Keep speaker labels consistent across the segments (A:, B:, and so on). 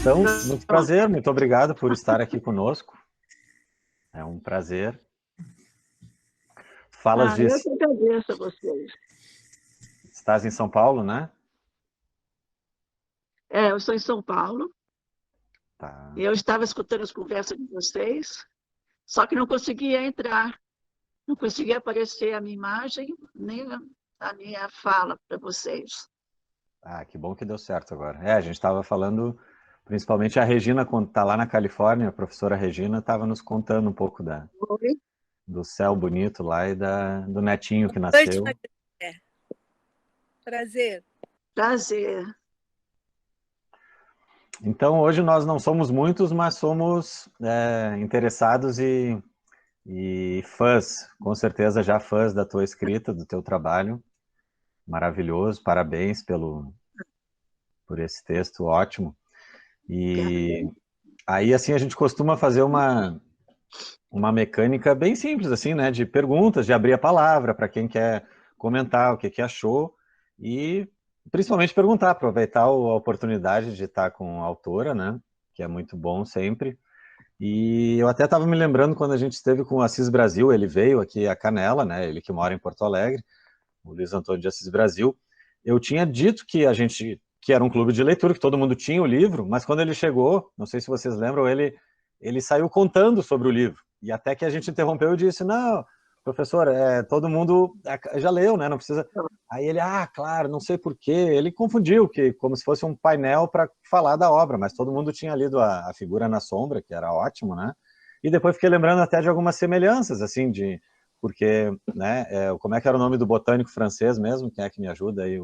A: Então, muito prazer, muito obrigado por estar aqui conosco. É um prazer. Falas de...
B: Eu que agradeço a vocês.
A: Estás em São Paulo, né?
B: Eu estou em São Paulo.
A: Tá.
B: Eu estava escutando as conversas de vocês, só que não conseguia entrar. Não conseguia aparecer a minha imagem, nem a minha fala para vocês.
A: Ah, que bom que deu certo agora. A gente estava falando, principalmente a Regina, quando está lá na Califórnia, a professora Regina estava nos contando um pouco do céu bonito lá e do netinho que nasceu.
C: Prazer.
B: Prazer.
A: Então, hoje nós não somos muitos, mas somos interessados e fãs, com certeza já fãs da tua escrita, do teu trabalho. Maravilhoso, parabéns por esse texto ótimo. E aí, assim, a gente costuma fazer uma mecânica bem simples, assim, né, de perguntas, de abrir a palavra para quem quer comentar o que achou e principalmente perguntar, aproveitar a oportunidade de estar com a autora, né, que é muito bom sempre. E eu até estava me lembrando quando a gente esteve com o Assis Brasil, ele veio aqui a Canela, né, ele que mora em Porto Alegre, o Luiz Antônio de Assis Brasil. Eu tinha dito que que era um clube de leitura, que todo mundo tinha o livro, mas quando ele chegou, não sei se vocês lembram, ele saiu contando sobre o livro. E até que a gente interrompeu e disse, não, professor, todo mundo já leu, né? Não precisa... Aí ele, claro, não sei porquê. Ele confundiu, como se fosse um painel para falar da obra, mas todo mundo tinha lido a Figura na Sombra, que era ótimo, né? E depois fiquei lembrando até de algumas semelhanças, assim, porque, né, como é que era o nome do botânico francês mesmo? Quem é que me ajuda aí?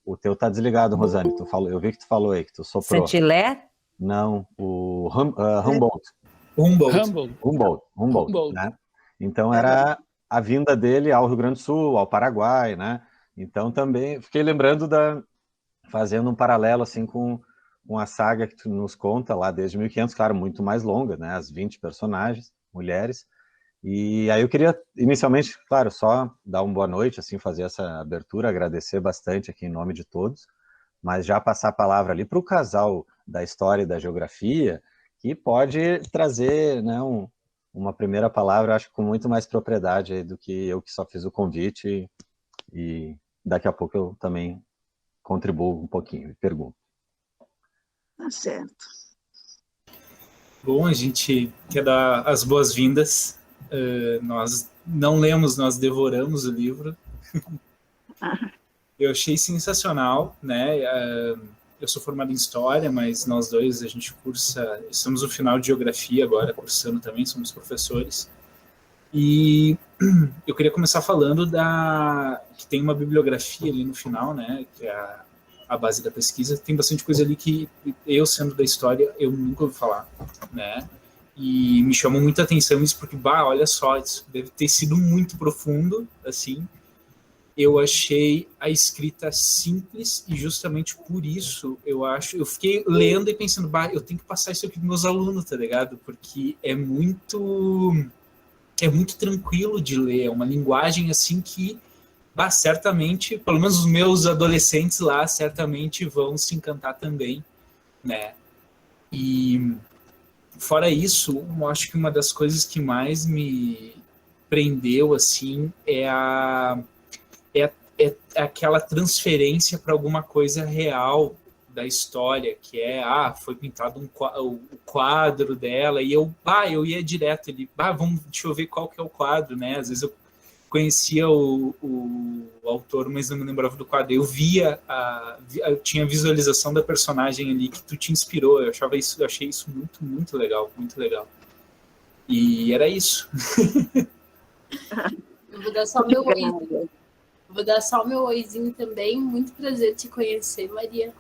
A: O teu tá desligado, Rosane. Eu vi que tu falou aí, que tu soprou.
D: Saint-Hilaire?
A: Não, o Humboldt.
E: Humboldt,
A: né? Então era a vinda dele ao Rio Grande do Sul, ao Paraguai, né? Então também fiquei lembrando fazendo um paralelo assim com a saga que tu nos conta lá desde 1500, claro, muito mais longa, né? As 20 personagens, mulheres. E aí eu queria, inicialmente, claro, só dar uma boa noite, assim, fazer essa abertura, agradecer bastante aqui em nome de todos, mas já passar a palavra ali para o casal da história e da geografia, que pode trazer, né, uma primeira palavra, acho que com muito mais propriedade aí do que eu que só fiz o convite, e daqui a pouco eu também contribuo um pouquinho e pergunto.
B: Tá certo.
E: Bom, a gente quer dar as boas-vindas. Nós não lemos, nós devoramos o livro. Eu achei sensacional, né? Eu sou formado em História, mas nós dois, a gente estamos no final de Geografia agora, cursando também, somos professores. E eu queria começar falando que tem uma bibliografia ali no final, né? Que é a base da pesquisa. Tem bastante coisa ali que eu, sendo da História, eu nunca ouvi falar, né? E me chamou muita atenção isso, porque, olha só, isso deve ter sido muito profundo, assim. Eu achei a escrita simples e justamente por isso eu fiquei lendo e pensando, eu tenho que passar isso aqui para meus alunos, tá ligado? Porque é muito tranquilo de ler, é uma linguagem assim que, certamente, pelo menos os meus adolescentes lá, certamente vão se encantar também, né? E fora isso, eu acho que uma das coisas que mais me prendeu, assim, é aquela transferência para alguma coisa real da história, que foi pintado o quadro dela, e eu ia direto ali, deixa eu ver qual que é o quadro, né? Às vezes eu conhecia o autor, mas não me lembrava do quadro. Eu eu tinha visualização da personagem ali que tu te inspirou. Eu achei isso muito, muito legal, muito legal. E era isso.
C: Eu vou dar só meu oizinho. Vou dar só o meu oizinho também. Muito prazer te conhecer, Maria.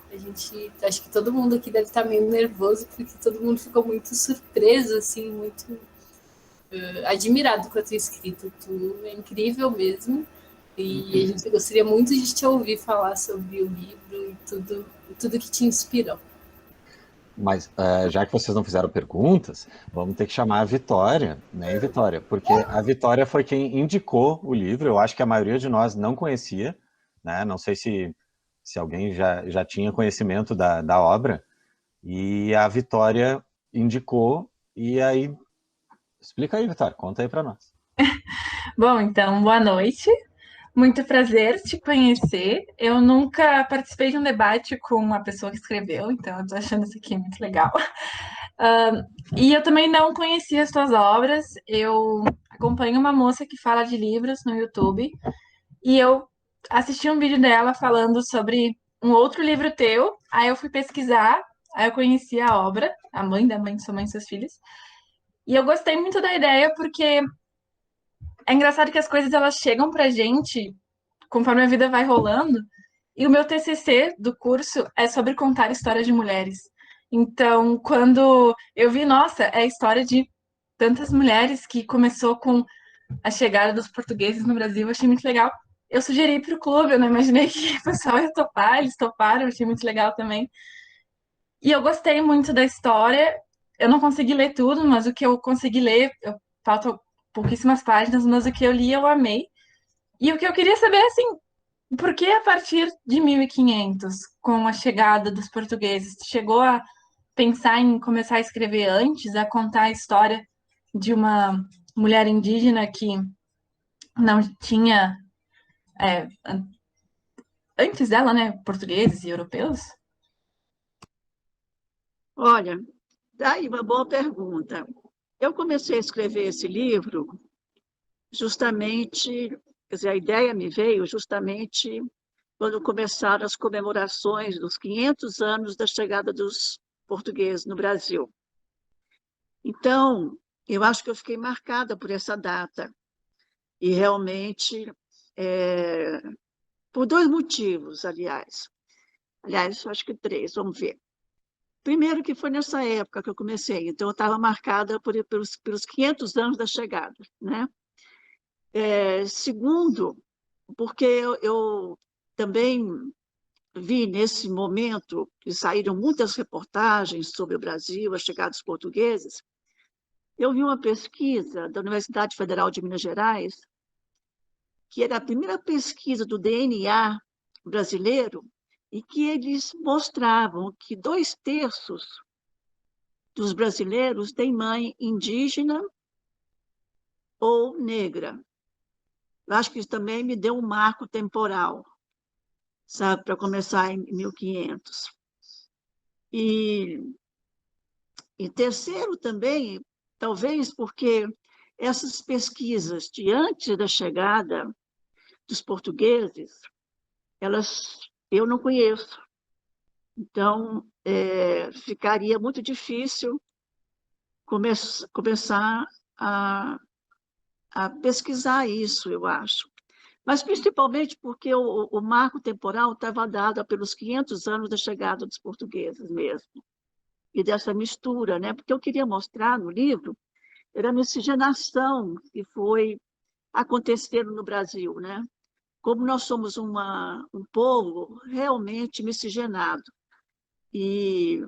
C: Acho que todo mundo aqui deve estar meio nervoso, porque todo mundo ficou muito surpreso, assim, muito admirado com a tua escrita. Tu é incrível mesmo. E a gente gostaria muito de te ouvir falar sobre o livro e tudo que te inspirou.
A: Mas, já que vocês não fizeram perguntas, vamos ter que chamar a Vitória, né, Vitória? Porque a Vitória foi quem indicou o livro. Eu acho que a maioria de nós não conhecia, né? Não sei se alguém já tinha conhecimento da obra, E a Vitória indicou, e aí... Explica aí, Vitória, conta aí para nós.
D: Bom, então, boa noite. Muito prazer te conhecer. Eu nunca participei de um debate com uma pessoa que escreveu, então eu tô achando isso aqui muito legal. E eu também não conhecia as tuas obras. Eu acompanho uma moça que fala de livros no YouTube e eu assisti um vídeo dela falando sobre um outro livro teu. Aí eu fui pesquisar, aí eu conheci a obra, A Mãe da Mãe de Sua Mãe e Seus Filhos. E eu gostei muito da ideia porque é engraçado que as coisas elas chegam pra gente conforme a vida vai rolando. E o meu TCC do curso é sobre contar histórias de mulheres. Então, quando eu vi, nossa, é a história de tantas mulheres que começou com a chegada dos portugueses no Brasil, eu achei muito legal. Eu sugeri para o clube, eu não imaginei que o pessoal ia topar, eles toparam, eu achei muito legal também. E eu gostei muito da história. Eu não consegui ler tudo, mas o que eu consegui ler, faltam pouquíssimas páginas, mas o que eu li eu amei. E o que eu queria saber é assim, por que a partir de 1500, com a chegada dos portugueses, chegou a pensar em começar a escrever antes, a contar a história de uma mulher indígena que não tinha, é, antes dela, né, portugueses e europeus?
B: Olha, daí uma boa pergunta. Eu comecei a escrever esse livro justamente, quer dizer, a ideia me veio justamente quando começaram as comemorações dos 500 anos da chegada dos portugueses no Brasil. Então, eu acho que eu fiquei marcada por essa data. E realmente, por dois motivos, aliás. Aliás, acho que três, vamos ver. Primeiro que foi nessa época que eu comecei, então eu estava marcada pelos 500 anos da chegada, né? Segundo, porque eu também vi nesse momento que saíram muitas reportagens sobre o Brasil, a chegada dos portugueses. Eu vi uma pesquisa da Universidade Federal de Minas Gerais, que era a primeira pesquisa do DNA brasileiro, e que eles mostravam que 2/3 dos brasileiros têm mãe indígena ou negra. Eu acho que isso também me deu um marco temporal, sabe, para começar em 1500. E terceiro também, talvez porque essas pesquisas de antes da chegada dos portugueses, eu não conheço. Então, ficaria muito difícil começar a pesquisar isso, eu acho. Mas principalmente porque o marco temporal estava dado pelos 500 anos da chegada dos portugueses mesmo, e dessa mistura, né? Porque eu queria mostrar no livro era a miscigenação que foi acontecendo no Brasil, né? Como nós somos um povo realmente miscigenado. E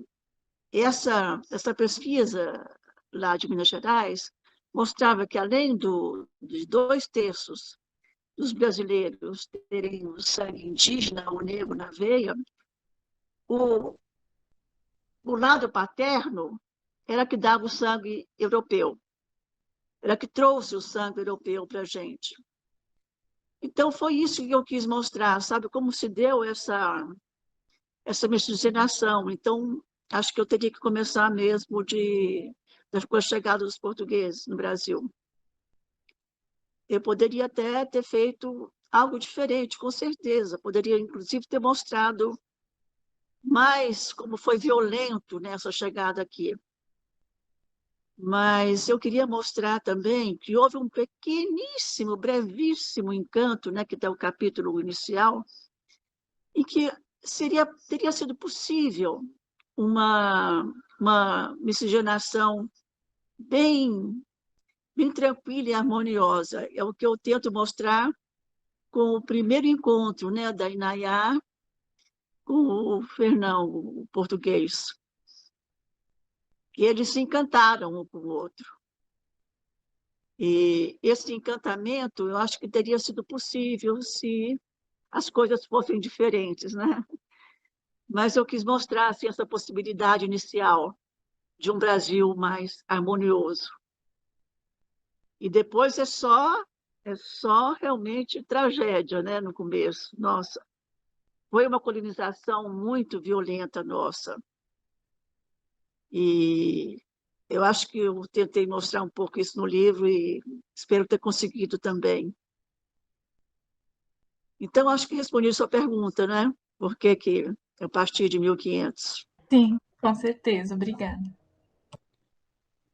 B: essa pesquisa lá de Minas Gerais mostrava que, além de 2/3 dos brasileiros terem o sangue indígena ou negro na veia, o lado paterno era que dava o sangue europeu, era que trouxe o sangue europeu para a gente. Então, foi isso que eu quis mostrar, sabe? Como se deu essa miscigenação. Então, acho que eu teria que começar mesmo com a chegada dos portugueses no Brasil. Eu poderia até ter feito algo diferente, com certeza. Poderia, inclusive, ter mostrado mais como foi violento nessa chegada aqui. Mas eu queria mostrar também que houve um pequeníssimo, brevíssimo encanto, né, que é o capítulo inicial, e que teria sido possível uma miscigenação bem tranquila e harmoniosa. É o que eu tento mostrar com o primeiro encontro, né, da Inayá com o Fernão, o português. E eles se encantaram um com o outro. E esse encantamento, eu acho que teria sido possível se as coisas fossem diferentes, né? mas eu quis mostrar assim, essa possibilidade inicial de um Brasil mais harmonioso. E depois é só realmente tragédia, né, no começo. Nossa, foi uma colonização muito violenta nossa. E eu acho que eu tentei mostrar um pouco isso no livro e espero ter conseguido também. Então, acho que respondi a sua pergunta, né? Por que que a partir de 1500?
D: Sim, com certeza. Obrigada.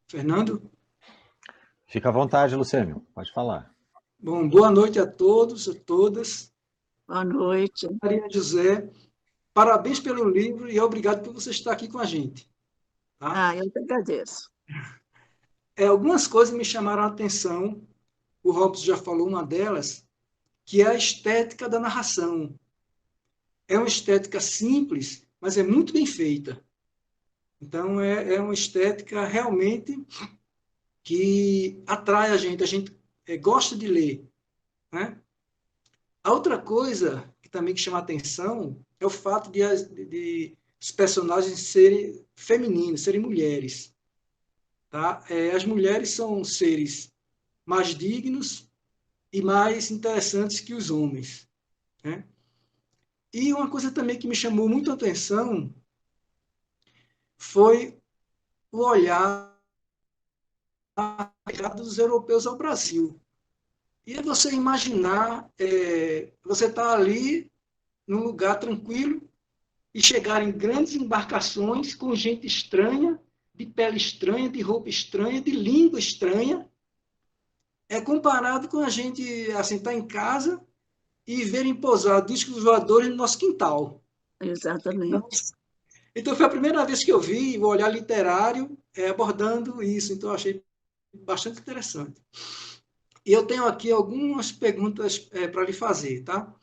F: Fernando?
A: Fica à vontade, Lucênio, pode falar.
F: Bom, boa noite a todos e todas.
B: Boa noite.
F: Maria José, parabéns pelo livro e obrigado por você estar aqui com a gente. Tá?
B: Ah, eu que agradeço.
F: Algumas coisas me chamaram a atenção, o Robson já falou uma delas, que é a estética da narração. É uma estética simples, mas é muito bem feita. Então, é uma estética realmente que atrai a gente gosta de ler. Né? A outra coisa que também chama a atenção é o fato de os personagens serem femininos, serem mulheres. Tá? As mulheres são seres mais dignos e mais interessantes que os homens. Né? E uma coisa também que me chamou muito a atenção foi o olhar dos europeus ao Brasil. E é você imaginar, você está ali num lugar tranquilo e chegar em grandes embarcações com gente estranha, de pele estranha, de roupa estranha, de língua estranha, comparado com a gente assim, estar em casa e verem pousar discos voadores no nosso quintal.
B: Exatamente.
F: Então, foi a primeira vez que eu vi o olhar literário abordando isso, então eu achei bastante interessante. E eu tenho aqui algumas perguntas para lhe fazer, tá?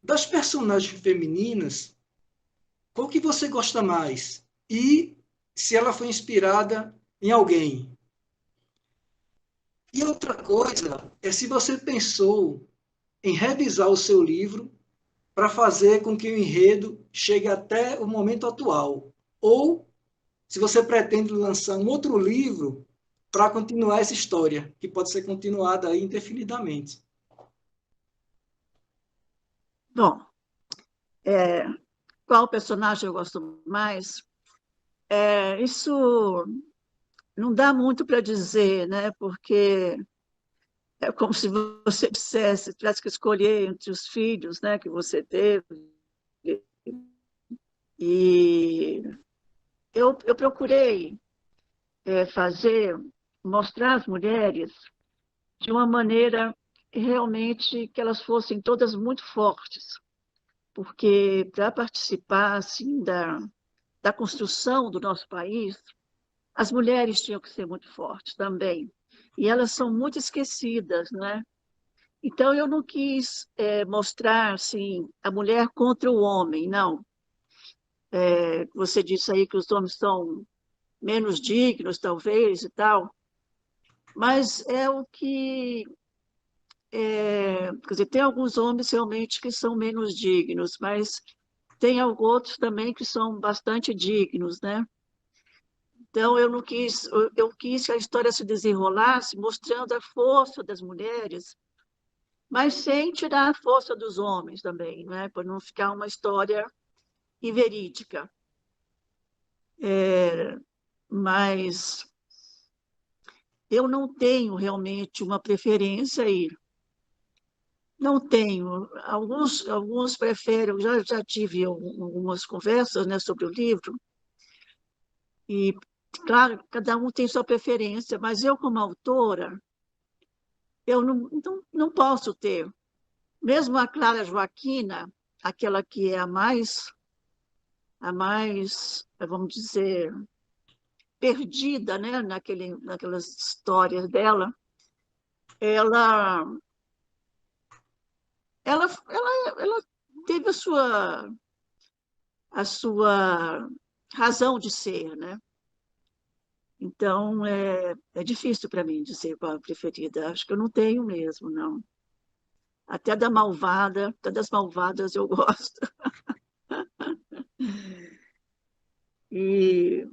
F: Das personagens femininas, qual que você gosta mais? E se ela foi inspirada em alguém? E outra coisa é se você pensou em revisar o seu livro para fazer com que o enredo chegue até o momento atual. Ou se você pretende lançar um outro livro para continuar essa história, que pode ser continuada aí indefinidamente.
B: Bom, qual personagem eu gosto mais? Isso não dá muito para dizer, né? Porque é como se você tivesse que escolher entre os filhos, né, que você teve. E eu procurei mostrar as mulheres de uma maneira realmente que elas fossem todas muito fortes, porque para participar assim da construção do nosso país, as mulheres tinham que ser muito fortes também. E elas são muito esquecidas, né? Então, eu não quis mostrar assim, a mulher contra o homem, não. Você disse aí que os homens são menos dignos, talvez, e tal, mas é o que... quer dizer, tem alguns homens realmente que são menos dignos, mas tem outros também que são bastante dignos, né? Então, eu quis que a história se desenrolasse mostrando a força das mulheres, mas sem tirar a força dos homens também, né? Para não ficar uma história inverídica. Mas eu não tenho realmente uma preferência aí. Não tenho. Alguns preferem, eu já tive algumas conversas, né, sobre o livro, e, claro, cada um tem sua preferência, mas eu, como autora, eu não posso ter. Mesmo a Clara Joaquina, aquela que é a mais, vamos dizer, perdida, né, naquelas histórias dela, ela, ela teve a sua razão de ser, né? Então, é difícil para mim dizer qual a preferida. Acho que eu não tenho mesmo, não. Até da Malvada, até das Malvadas eu gosto. E,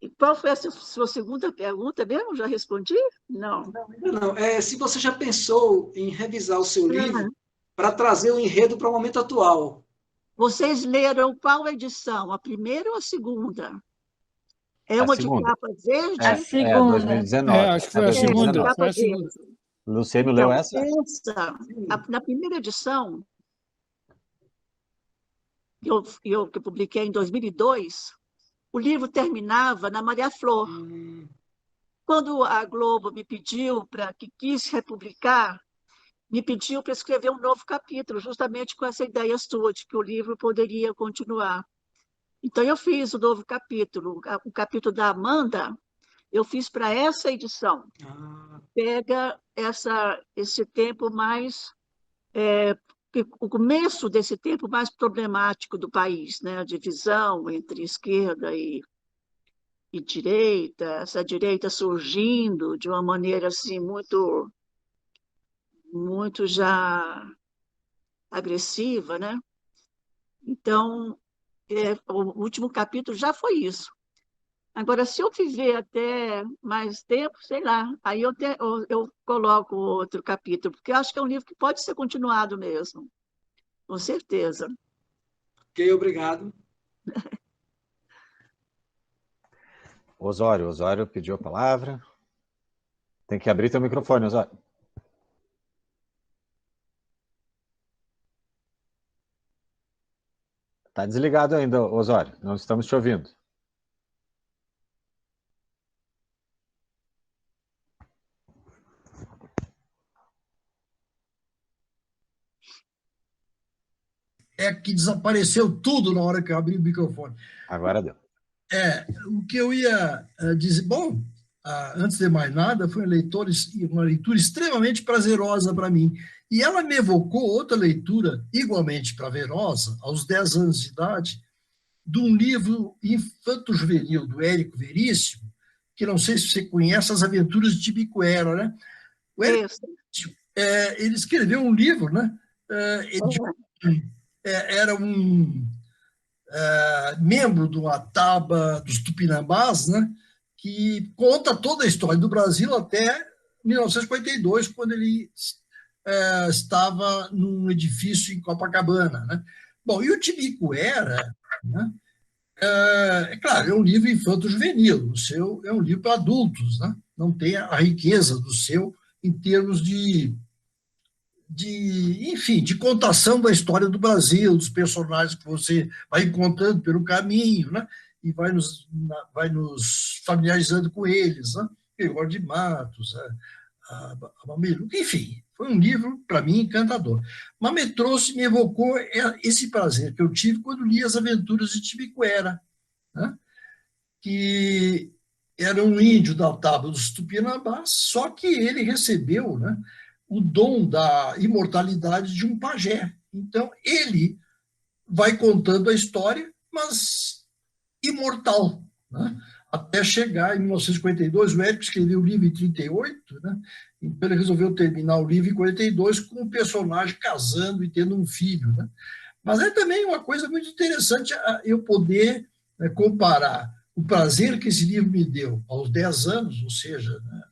B: e qual foi a sua segunda pergunta mesmo? Já respondi? Não.
F: Não, se você já pensou em revisar o seu livro para trazer o enredo para o momento atual?
B: Vocês leram qual edição? A primeira ou a segunda? É
A: A
B: uma
A: segunda.
B: de capa verde?
D: A segunda.
A: 2019.
E: Acho que foi a segunda.
B: Capa
E: Foi a segunda.
B: verde.
A: Luciano
B: Então,
A: leu essa?
B: na primeira edição, que eu publiquei em 2002, o livro terminava na Maria Flor. Quando a Globo me pediu, que quis republicar, me pediu para escrever um novo capítulo, justamente com essa ideia sua, de que o livro poderia continuar. Então, eu fiz o novo capítulo. O capítulo da Amanda, eu fiz para essa edição. Pega esse tempo mais... o começo desse tempo mais problemático do país, né? A divisão entre esquerda e direita, essa direita surgindo de uma maneira assim muito já agressiva, né? Então, o último capítulo já foi isso. Agora, se eu viver até mais tempo, sei lá, aí eu coloco outro capítulo, porque eu acho que é um livro que pode ser continuado mesmo, com certeza.
F: Ok, obrigado.
A: Osório pediu a palavra. Tem que abrir teu microfone, Osório. Está desligado ainda, Osório. Não estamos te ouvindo.
G: É que desapareceu tudo na hora que eu abri o microfone.
A: Agora deu.
G: O que eu ia dizer... Bom, antes de mais nada, foi uma leitura extremamente prazerosa para mim. E ela me evocou outra leitura igualmente prazerosa, aos 10 anos de idade, de um livro infanto-juvenil do Érico Veríssimo, que não sei se você conhece, As Aventuras de Tibicoera, né? O Érico Veríssimo, ele escreveu um livro, né? Era um membro do Ataba dos Tupinambás, né? Que conta toda a história do Brasil até 1942, quando ele estava num edifício em Copacabana, né? Bom, e o Tibicoera, né? Claro, é um livro infanto-juvenil, o seu é um livro para adultos, né? Não tem a riqueza do seu em termos enfim, de contação da história do Brasil, dos personagens que você vai encontrando pelo caminho, né? E vai nos familiarizando com eles, né? Gregório de Matos, a Mameluca, enfim, foi um livro, para mim, encantador. Mas me evocou esse prazer que eu tive quando li As Aventuras de Tibicoera, né? Que era um índio da Tábua dos Tupinambás, só que ele recebeu, né, o dom da imortalidade de um pajé. Então, ele vai contando a história, mas imortal, né? Até chegar em 1952, o Érico escreveu o livro em 1938, né? Então ele resolveu terminar o livro em 1942 com o personagem casando e tendo um filho, né? Mas é também uma coisa muito interessante eu poder comparar o prazer que esse livro me deu aos 10 anos, ou seja, né,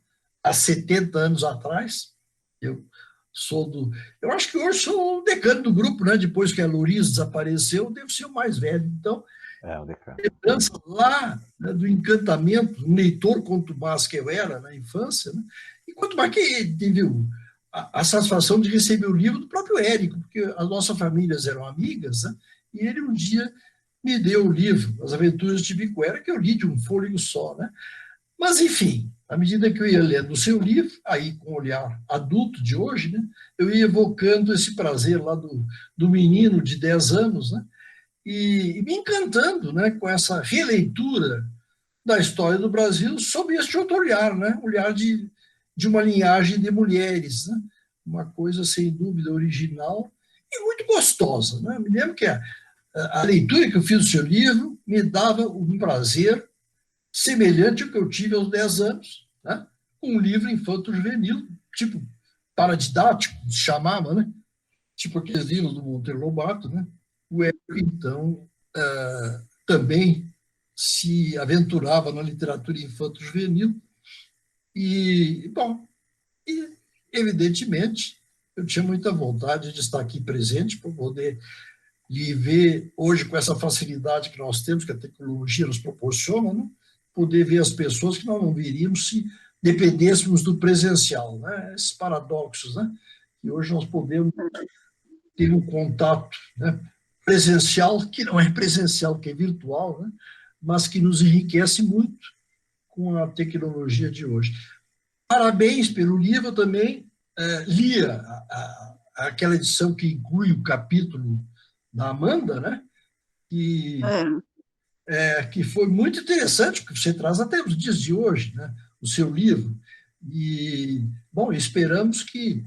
G: há 70 anos atrás. Eu acho que hoje sou o decano do grupo, né? Depois que a Louriz desapareceu, eu devo ser o mais velho. Então,
A: o decano.
G: Lembrança lá, né, do encantamento, um leitor quanto mais que eu era na infância, né? E quanto mais que teve a satisfação de receber o livro do próprio Érico, porque as nossas famílias eram amigas, né? E ele um dia me deu o livro, As Aventuras de Tibicoera, que eu li de um fôlego só, né? Mas, enfim, à medida que eu ia lendo o seu livro, aí com o olhar adulto de hoje, né, eu ia evocando esse prazer lá do menino de 10 anos, né, e me encantando, né, com essa releitura da história do Brasil sob este outro olhar, né, olhar de uma linhagem de mulheres, né, uma coisa, sem dúvida, original e muito gostosa. Né? Me lembro que a leitura que eu fiz do seu livro me dava um prazer semelhante ao que eu tive aos 10 anos, né? Com um livro infanto-juvenil, tipo paradidático, chamava, né? Tipo aqueles livros do Monteiro Lobato, né? O Érico, então, também se aventurava na literatura infanto-juvenil e, bom, e, evidentemente, eu tinha muita vontade de estar aqui presente para poder lhe ver hoje com essa facilidade que nós temos, que a tecnologia nos proporciona, né? Poder ver as pessoas que nós não veríamos se dependêssemos do presencial, né? Esses paradoxos, né? E hoje nós podemos ter um contato, né, presencial, que não é presencial, que é virtual, né, mas que nos enriquece muito com a tecnologia de hoje. Parabéns pelo livro também. Lia aquela edição que inclui o capítulo da Amanda, né, que foi muito interessante, porque você traz até os dias de hoje, né, o seu livro. E, bom, esperamos que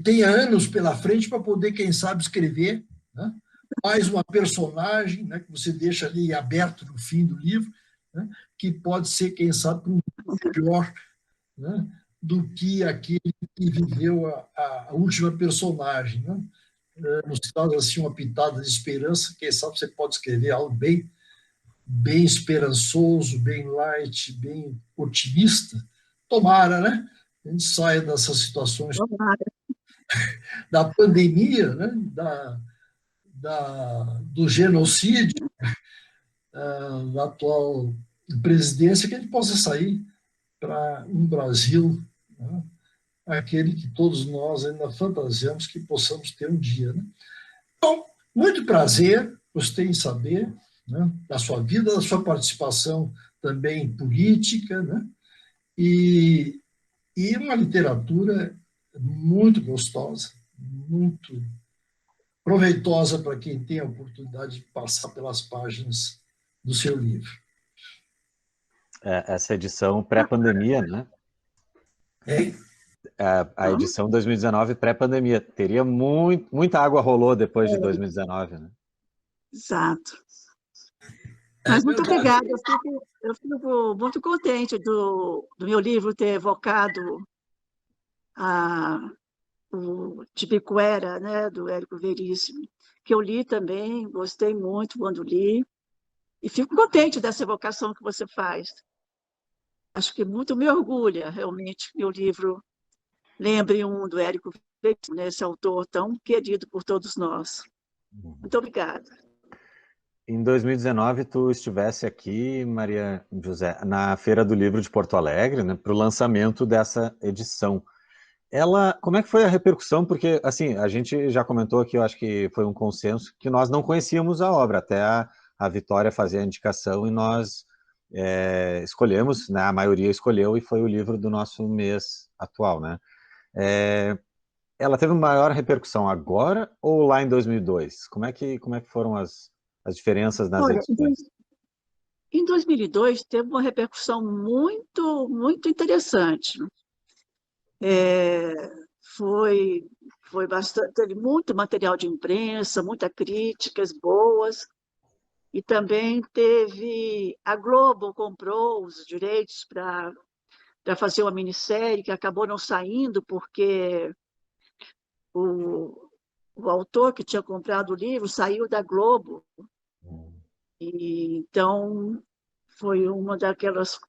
G: tenha anos pela frente para poder, quem sabe, escrever, né, mais uma personagem, né, que você deixa ali aberto no fim do livro, né, que pode ser, quem sabe, um pior, né, do que aquele que viveu a última personagem, né? Nos traz assim uma pitada de esperança, quem sabe você pode escrever algo bem esperançoso, bem light, bem otimista. Tomara, né? A gente saia dessas situações da pandemia, né? Do genocídio, da atual presidência, que a gente possa sair para um Brasil, né, aquele que todos nós ainda fantasiamos que possamos ter um dia. Né? Bom, muito prazer, gostei em saber, né, da sua vida, da sua participação também política, né, e uma literatura muito gostosa, muito proveitosa para quem tem a oportunidade de passar pelas páginas do seu livro.
A: Essa edição pré-pandemia, né? A edição 2019 pré-pandemia. Teria muita água rolou depois de 2019, né?
B: Exato. Mas muito obrigada. Eu fico muito contente do meu livro ter evocado o Tibicuera, né, do Érico Veríssimo, que eu li também, gostei muito quando li, e fico contente dessa evocação que você faz. Acho que muito me orgulha, realmente, que meu livro lembre do Érico Veríssimo, né, esse autor tão querido por todos nós. Muito obrigada.
A: Em 2019, tu estivesse aqui, Maria José, na Feira do Livro de Porto Alegre, né, para o lançamento dessa edição. Como é que foi a repercussão? Porque, assim, a gente já comentou aqui, eu acho que foi um consenso, que nós não conhecíamos a obra, até a Vitória fazer a indicação e nós escolhemos, né, a maioria escolheu, e foi o livro do nosso mês atual, né? Ela teve maior repercussão agora ou lá em 2002? Como é que foram as diferenças nas edições?
B: Em 2002 teve uma repercussão muito, muito interessante. Foi bastante, teve muito material de imprensa, muitas críticas boas, e também a Globo comprou os direitos para fazer uma minissérie que acabou não saindo porque o autor que tinha comprado o livro saiu da Globo. E, então, foi uma daquelas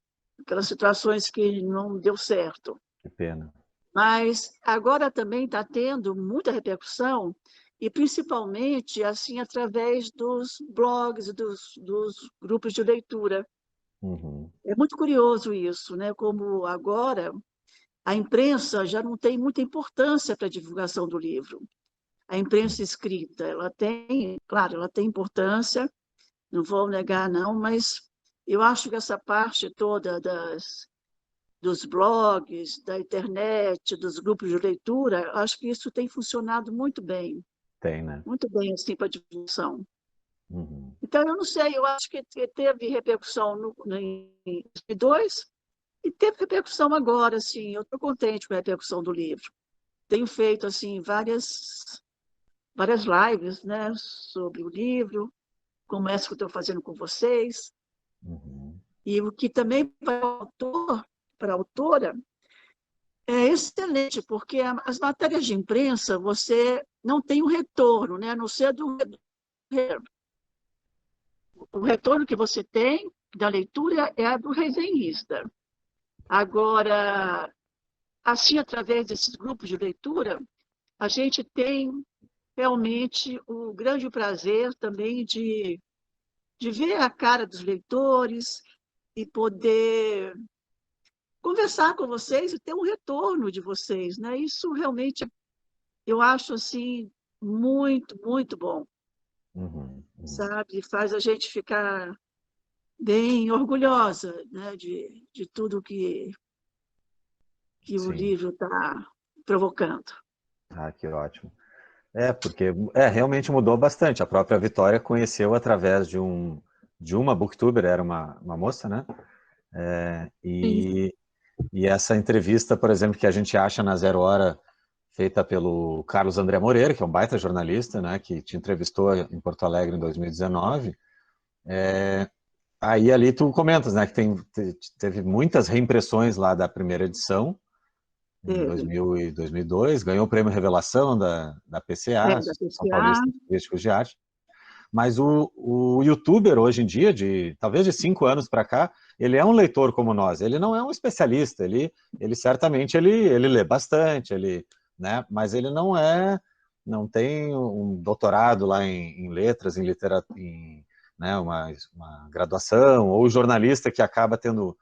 B: situações que não deu certo.
A: Que pena.
B: Mas agora também está tendo muita repercussão, e principalmente assim através dos blogs, dos grupos de leitura.
A: Uhum.
B: É muito curioso isso, né? Como agora a imprensa já não tem muita importância para a divulgação do livro. A imprensa escrita, claro, ela tem importância, não vou negar não, mas eu acho que essa parte toda dos blogs, da internet, dos grupos de leitura, acho que isso tem funcionado muito bem.
A: Tem, né?
B: Muito bem, assim, para a divulgação.
A: Uhum.
B: Então, eu não sei, eu acho que teve repercussão em 2002 e teve repercussão agora, assim, eu estou contente com a repercussão do livro. Tenho feito, assim, várias lives, né, sobre o livro, como essa que eu estou fazendo com vocês.
A: Uhum.
B: E o que também para o autor, para a autora, É excelente, porque as matérias de imprensa você não tem o retorno, né? A não ser o retorno que você tem da leitura é a do resenhista. Agora, assim, através desses grupos de leitura, a gente tem realmente o grande prazer também de ver a cara dos leitores e poder conversar com vocês e ter um retorno de vocês, né? Isso realmente eu acho assim muito, muito bom, sabe? Faz a gente ficar bem orgulhosa, né? De tudo que o
A: Sim.
B: livro está provocando.
A: Ah, que ótimo. Porque realmente mudou bastante. A própria Vitória conheceu através de uma booktuber, era uma moça, né? E essa entrevista, por exemplo, que a gente acha na Zero Hora, feita pelo Carlos André Moreira, que é um baita jornalista, né? Que te entrevistou em Porto Alegre em 2019. Aí ali tu comentas, né? Que teve muitas reimpressões lá da primeira edição, em 2000 e 2002, ganhou o prêmio Revelação da PCA,
B: Da
A: Associação
B: PCA.
A: Paulista de Críticos de Arte. Mas o youtuber, hoje em dia, talvez de 5 anos para cá, ele é um leitor como nós. Ele não é um especialista, ele certamente ele lê bastante, né? Mas ele não tem um doutorado lá em letras, em literatura, né? uma graduação, ou jornalista que acaba tendo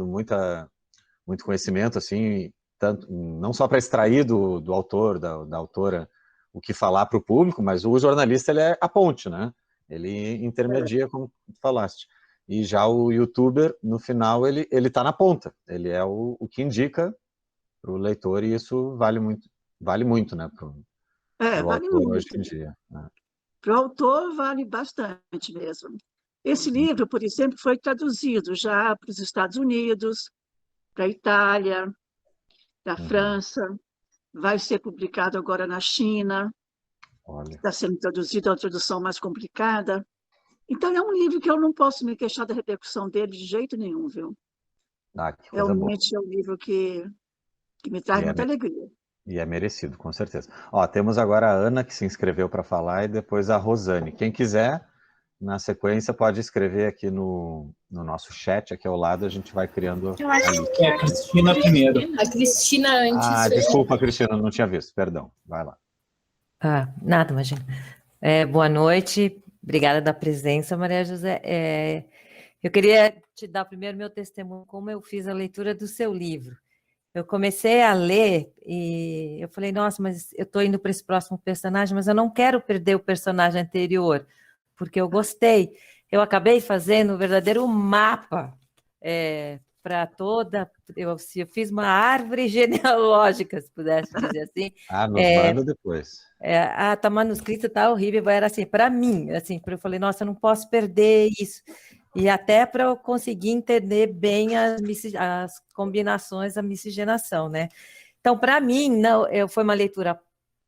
A: muito conhecimento, assim, tanto, não só para extrair do autor, da autora, o que falar para o público, mas o jornalista ele é a ponte, né? Ele intermedia, como tu falaste. E já o youtuber, no final, ele está na ponta. Ele é o que indica para o leitor, e isso vale muito, né? Para o
B: Vale
A: autor hoje
B: muito.
A: em dia. Né?
B: Para o autor, vale bastante mesmo. Esse livro, por exemplo, foi traduzido já para os Estados Unidos, para a Itália, para a França, vai ser publicado agora na China, está sendo traduzido, é uma tradução mais complicada. Então, é um livro que eu não posso me queixar da repercussão dele de jeito nenhum, viu?
A: Que coisa
B: Realmente
A: boa.
B: é um livro que me traz muita alegria.
A: E é merecido, com certeza. Temos agora a Ana, que se inscreveu para falar, e depois a Rosane. Quem quiser, na sequência, pode escrever aqui no nosso chat, aqui ao lado, a gente vai criando...
C: Eu acho
E: que é a Cristina primeiro.
C: A Cristina antes.
A: Desculpa, Cristina, não tinha visto, perdão. Vai lá.
H: Nada, imagina. Boa noite, obrigada da presença, Maria José. Eu queria te dar primeiro meu testemunho, como eu fiz a leitura do seu livro. Eu comecei a ler e eu falei, nossa, mas eu estou indo para esse próximo personagem, mas eu não quero perder o personagem anterior, porque eu gostei. Eu acabei fazendo um verdadeiro mapa para toda... Eu fiz uma árvore genealógica, se pudesse dizer assim.
A: Nos manda depois.
H: Tá manuscrito, tá horrível. Era assim, para mim, assim, eu falei, nossa, eu não posso perder isso. E até para eu conseguir entender bem as combinações, a miscigenação, né? Então, para mim, não, foi uma leitura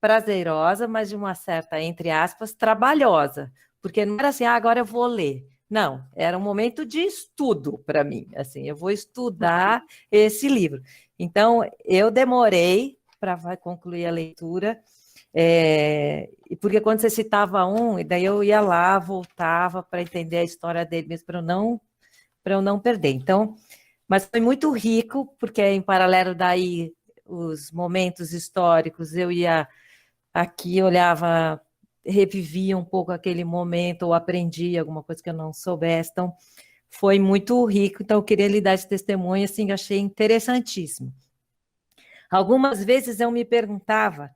H: prazerosa, mas de uma certa, entre aspas, trabalhosa, porque não era assim, agora eu vou ler. Não, era um momento de estudo para mim, assim, eu vou estudar esse livro. Então, eu demorei para concluir a leitura, porque quando você citava e daí eu ia lá, voltava para entender a história dele mesmo, para eu não perder. Então, mas foi muito rico, porque em paralelo daí, os momentos históricos, eu ia aqui, olhava, revivia um pouco aquele momento, ou aprendia alguma coisa que eu não soubesse, então foi muito rico, então eu queria lhe dar esse testemunho, assim, achei interessantíssimo. Algumas vezes eu me perguntava,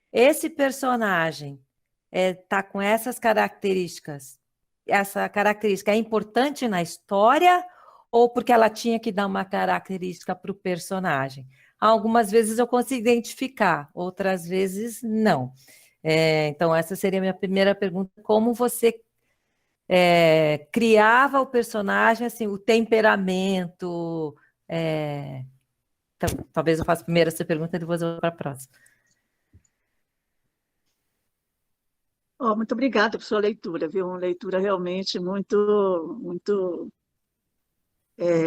H: esse personagem está com essas características, essa característica é importante na história ou porque ela tinha que dar uma característica para o personagem? Algumas vezes eu consigo identificar, outras vezes não. Então, essa seria a minha primeira pergunta, como você criava o personagem, assim, o temperamento... Então, talvez eu faça primeiro essa pergunta e depois eu vou para a próxima.
B: Muito obrigada por sua leitura, viu? Uma leitura realmente muito, muito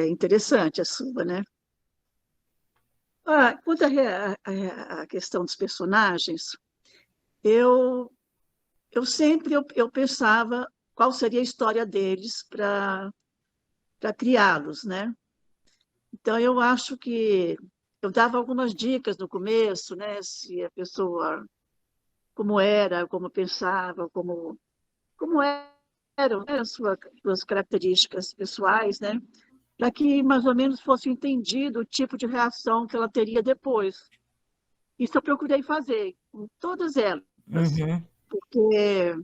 B: interessante a sua, né? Quanto à questão dos personagens, eu sempre eu pensava qual seria a história deles para criá-los, né? Então, eu acho que eu dava algumas dicas no começo, né? Se a pessoa, como era, como pensava, como eram, né? Suas características pessoais, né? Para que mais ou menos fosse entendido o tipo de reação que ela teria depois. Isso eu procurei fazer com todas elas,
H: Uhum.
B: porque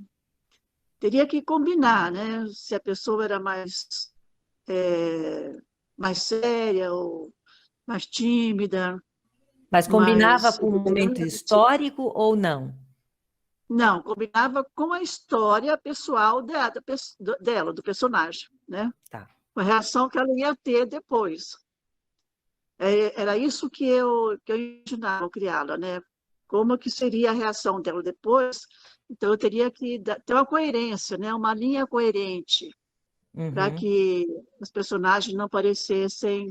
B: teria que combinar, né? Se a pessoa era mais séria ou mais tímida,
H: Mas combinava
B: mais
H: com o momento
B: exuberante.
H: histórico ou não?
B: Não, combinava com a história pessoal dela, do personagem, né?
H: Tá.
B: Com a reação que ela ia ter depois. Era isso que eu imaginava ao criá-la, né? Como que seria a reação dela depois. Então, eu teria que ter uma coerência, né? Uma linha coerente, para
H: Uhum.
B: que os personagens não parecessem,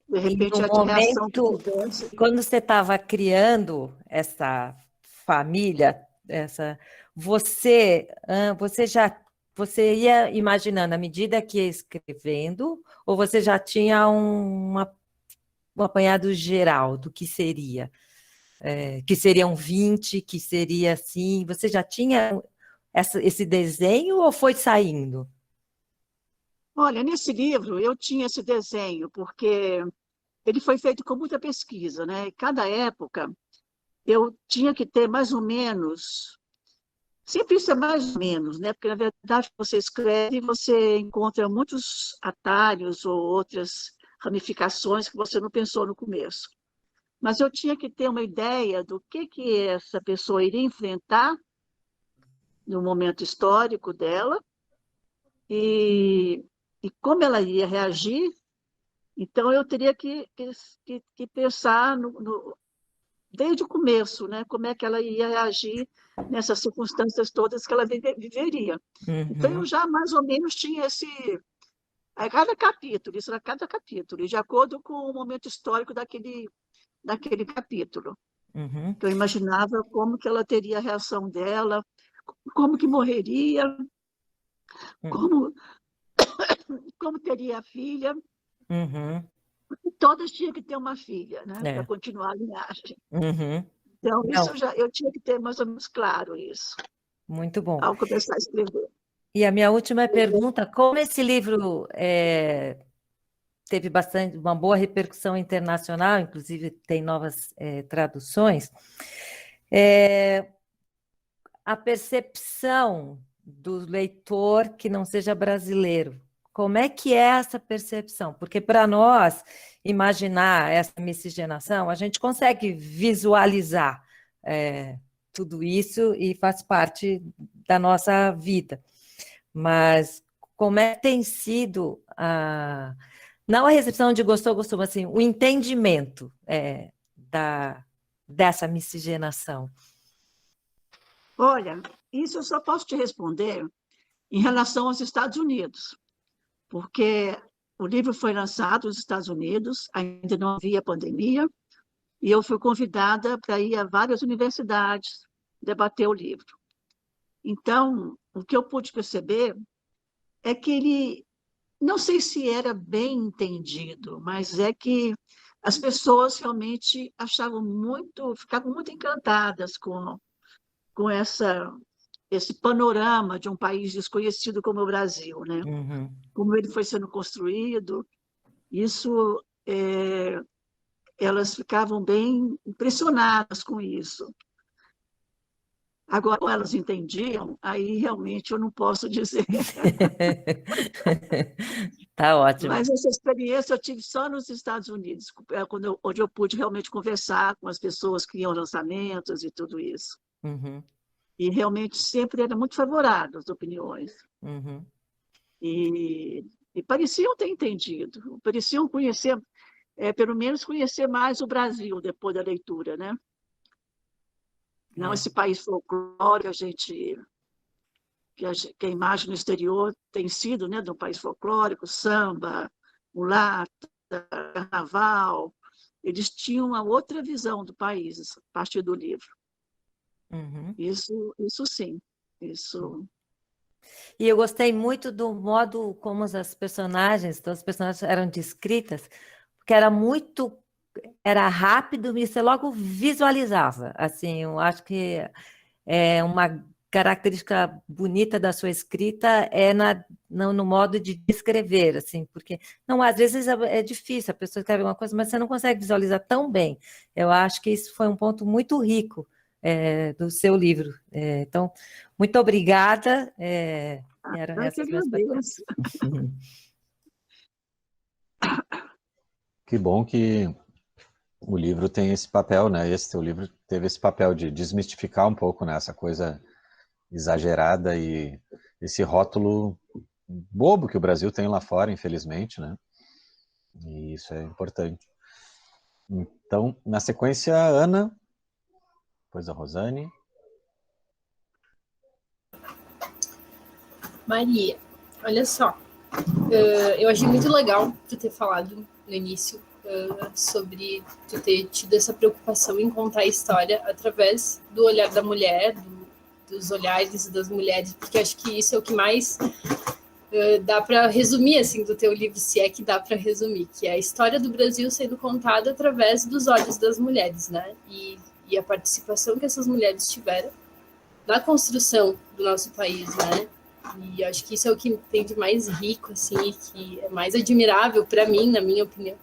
B: de
H: E
B: repente,
H: no
B: a reação que
H: momento,
B: tivesse.
H: quando você estava criando essa família, você ia imaginando à medida que ia escrevendo, ou você já tinha um apanhado geral do que seria? Que seriam 20, que seria assim. Você já tinha esse desenho ou foi saindo?
B: Olha, nesse livro eu tinha esse desenho, porque ele foi feito com muita pesquisa, né? E cada época eu tinha que ter mais ou menos, sempre isso é mais ou menos, né? Porque na verdade você escreve e você encontra muitos atalhos ou outras ramificações que você não pensou no começo. Mas eu tinha que ter uma ideia do que essa pessoa iria enfrentar no momento histórico dela e, e como ela iria reagir. Então, eu teria que pensar desde o começo, né? Como é que ela ia reagir nessas circunstâncias todas que ela viveria. Então, eu
H: Uhum,
B: já mais ou menos tinha a cada capítulo, isso era cada capítulo, e de acordo com o momento histórico daquele capítulo.
H: uhum,
B: Eu imaginava como que ela teria a reação dela, como que morreria, como, como teria a filha.
H: uhum,
B: Todas tinham que ter uma filha, né? Para
H: é,
B: continuar a linhagem.
H: uhum.
B: Então, isso
H: Não,
B: eu tinha que ter mais ou menos claro isso,
H: muito bom.
B: ao começar a escrever.
H: E a minha última pergunta, como esse livro teve uma boa repercussão internacional, inclusive tem novas traduções, é, a percepção do leitor que não seja brasileiro, como é que é essa percepção? Porque para nós imaginar essa miscigenação, a gente consegue visualizar tudo isso e faz parte da nossa vida. Mas como é que tem sido não a recepção de gostou, mas assim, o entendimento dessa miscigenação?
B: Olha, isso eu só posso te responder em relação aos Estados Unidos, porque o livro foi lançado nos Estados Unidos, ainda não havia pandemia, e eu fui convidada para ir a várias universidades debater o livro. Então, o que eu pude perceber é que ele, não sei se era bem entendido, mas é que as pessoas realmente ficavam muito encantadas com esse panorama de um país desconhecido como o Brasil, né?
H: Uhum.
B: Como ele foi sendo construído, isso, elas ficavam bem impressionadas com isso. Agora, como elas entendiam, aí realmente eu não posso dizer.
H: Tá ótimo.
B: Mas essa experiência eu tive só nos Estados Unidos, onde eu pude realmente conversar com as pessoas que iam lançamentos e tudo isso.
H: Uhum,
B: E realmente sempre era muito favorável as opiniões.
H: uhum.
B: E pareciam ter entendido, pareciam conhecer, pelo menos conhecer mais o Brasil depois da leitura, né? Não esse país folclórico que a imagem no exterior tem sido, né, de um país folclórico, samba, mulata, carnaval, eles tinham uma outra visão do país a partir do livro.
H: Uhum.
B: Isso sim, isso.
H: E eu gostei muito do modo como as personagens eram descritas, porque era rápido e você logo visualizava. Assim, eu acho que é uma característica bonita da sua escrita no modo de descrever, assim, porque não, às vezes é difícil, a pessoa escreve uma coisa, mas você não consegue visualizar tão bem. Eu acho que isso foi um ponto muito rico do seu livro. Então, muito obrigada. Eram
B: Eu que
H: essas minhas perguntas.
B: agradeço.
A: Que bom que o livro tem esse papel, né? Esse teu livro teve esse papel de desmistificar um pouco, né, essa coisa exagerada e esse rótulo bobo que o Brasil tem lá fora, infelizmente, né? E isso é importante. Então, na sequência, a Ana, depois a Rosane.
C: Maria, olha só, eu achei muito legal tu ter falado no início sobre tu ter tido essa preocupação em contar a história através do olhar da mulher, dos olhares das mulheres, porque acho que isso é o que mais dá para resumir assim do teu livro, se é que dá para resumir, que é a história do Brasil sendo contada através dos olhos das mulheres, né? E a participação que essas mulheres tiveram na construção do nosso país, né? E acho que isso é o que tem de mais rico, assim, que é mais admirável para mim, na minha opinião.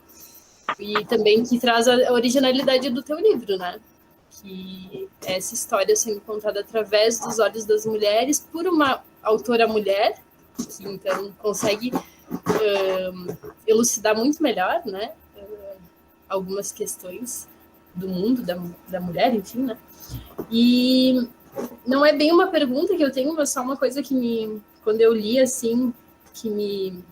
C: E também que traz a originalidade do teu livro, né? Que é essa história sendo contada através dos olhos das mulheres por uma autora mulher, que então consegue elucidar muito melhor, né? Algumas questões do mundo, da mulher, enfim, né? E não é bem uma pergunta que eu tenho, mas só uma coisa que quando eu li, assim, que me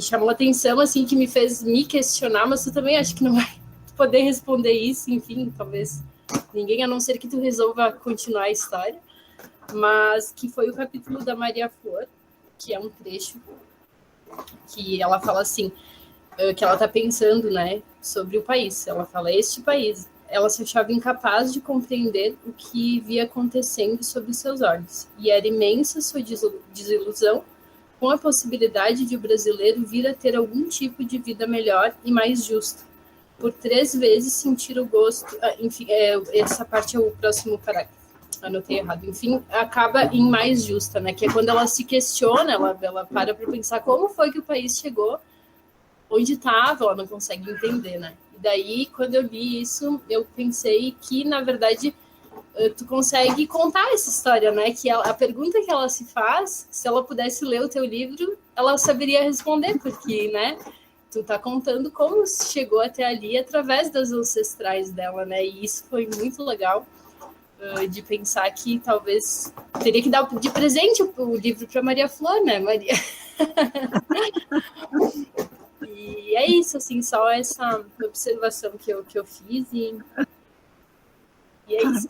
C: chamou a atenção, assim, que me fez me questionar, mas tu também acho que não vai poder responder isso, enfim, talvez ninguém, a não ser que tu resolva continuar a história, mas que foi o capítulo da Maria Flor, que é um trecho que ela fala assim, que ela tá pensando, né, sobre o país. Ela fala, este país. Ela se achava incapaz de compreender o que via acontecendo sob seus olhos. E era imensa sua desilusão com a possibilidade de o brasileiro vir a ter algum tipo de vida melhor e mais justo. Por 3 vezes sentir o gosto... enfim, essa parte é o próximo parágrafo. Anotei errado. Enfim, acaba em mais justa, né? Que é quando ela se questiona, ela para pensar como foi que o país chegou onde estava, ela não consegue entender, né? E daí, quando eu li isso, eu pensei que, na verdade, tu consegue contar essa história, né? Que a pergunta que ela se faz, se ela pudesse ler o teu livro, ela saberia responder, porque, né? Tu tá contando como chegou até ali através das ancestrais dela, né? E isso foi muito legal de pensar que talvez teria que dar de presente o livro para Maria Flor, né, Maria? E é isso, assim, só essa observação que eu fiz e é isso.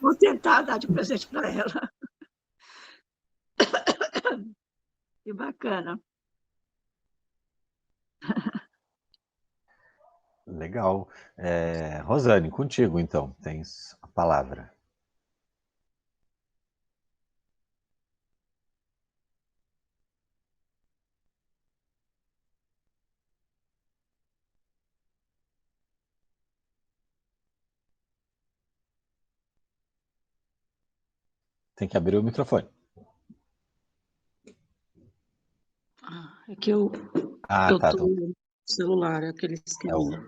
B: Vou tentar dar de presente para ela. Que bacana.
A: Legal. Rosane, contigo, então, tens a palavra. Tem que abrir o microfone.
I: É que eu
A: tá.
I: tô no celular, aquele esquema.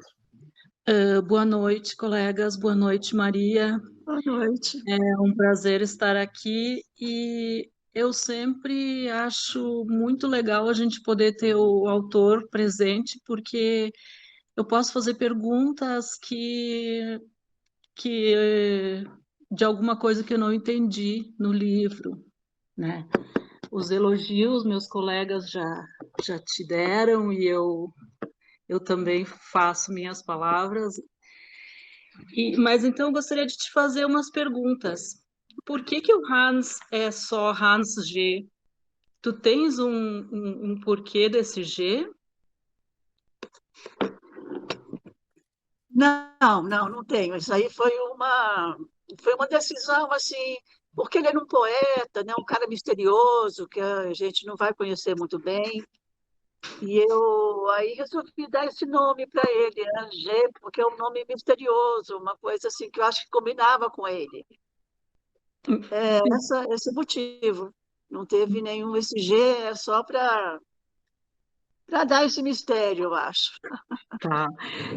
A: É
I: Boa noite, colegas. Boa noite, Maria.
B: Boa noite.
I: É um prazer estar aqui e eu sempre acho muito legal a gente poder ter o autor presente, porque eu posso fazer perguntas que de alguma coisa que eu não entendi no livro, né? Os elogios meus colegas já te deram e eu também faço minhas palavras. Mas então eu gostaria de te fazer umas perguntas. Por que o Hans é só Hans G? Tu tens um porquê desse G?
B: Não tenho. Isso aí foi uma decisão, assim, porque ele era um poeta, né, um cara misterioso, que a gente não vai conhecer muito bem. E eu aí resolvi dar esse nome para ele, Angê, porque é um nome misterioso, uma coisa assim que eu acho que combinava com ele. Esse motivo. Não teve nenhum, esse G é só para dar esse mistério, eu acho.
I: Tá.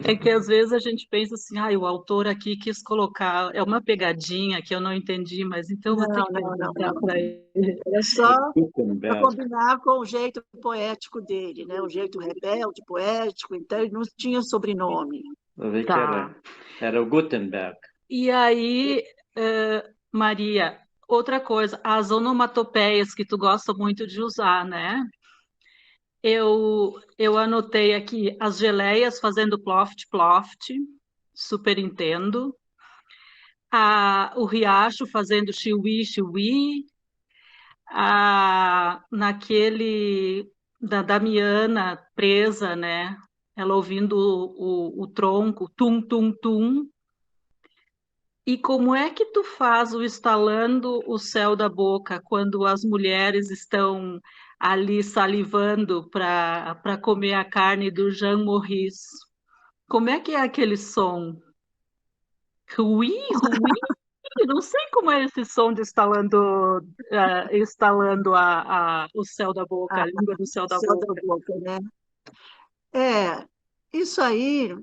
I: É que às vezes a gente pensa assim, o autor aqui quis colocar, é uma pegadinha que eu não entendi, mas então eu vou ter que perguntar para ele.
B: É só para combinar com o jeito poético dele, né? O jeito rebelde, poético, então ele não tinha sobrenome.
J: Eu vi que
I: Tá.
J: era o Gutenberg.
I: E aí, Maria, outra coisa, as onomatopeias que tu gosta muito de usar, né? Eu anotei aqui as geleias fazendo ploft, ploft, super entendo. O riacho fazendo chiwi, chiwi. Naquele da Damiana presa, né? Ela ouvindo o tronco, tum, tum, tum. E como é que tu faz o estalando o céu da boca quando as mulheres estão ali salivando para comer a carne do Jean Maurice? Como é que é aquele som? Rui, rui? Não sei como é esse som de estalando o céu da boca, a língua do céu da
B: Céu da
I: boca.
B: boca, né? Isso aí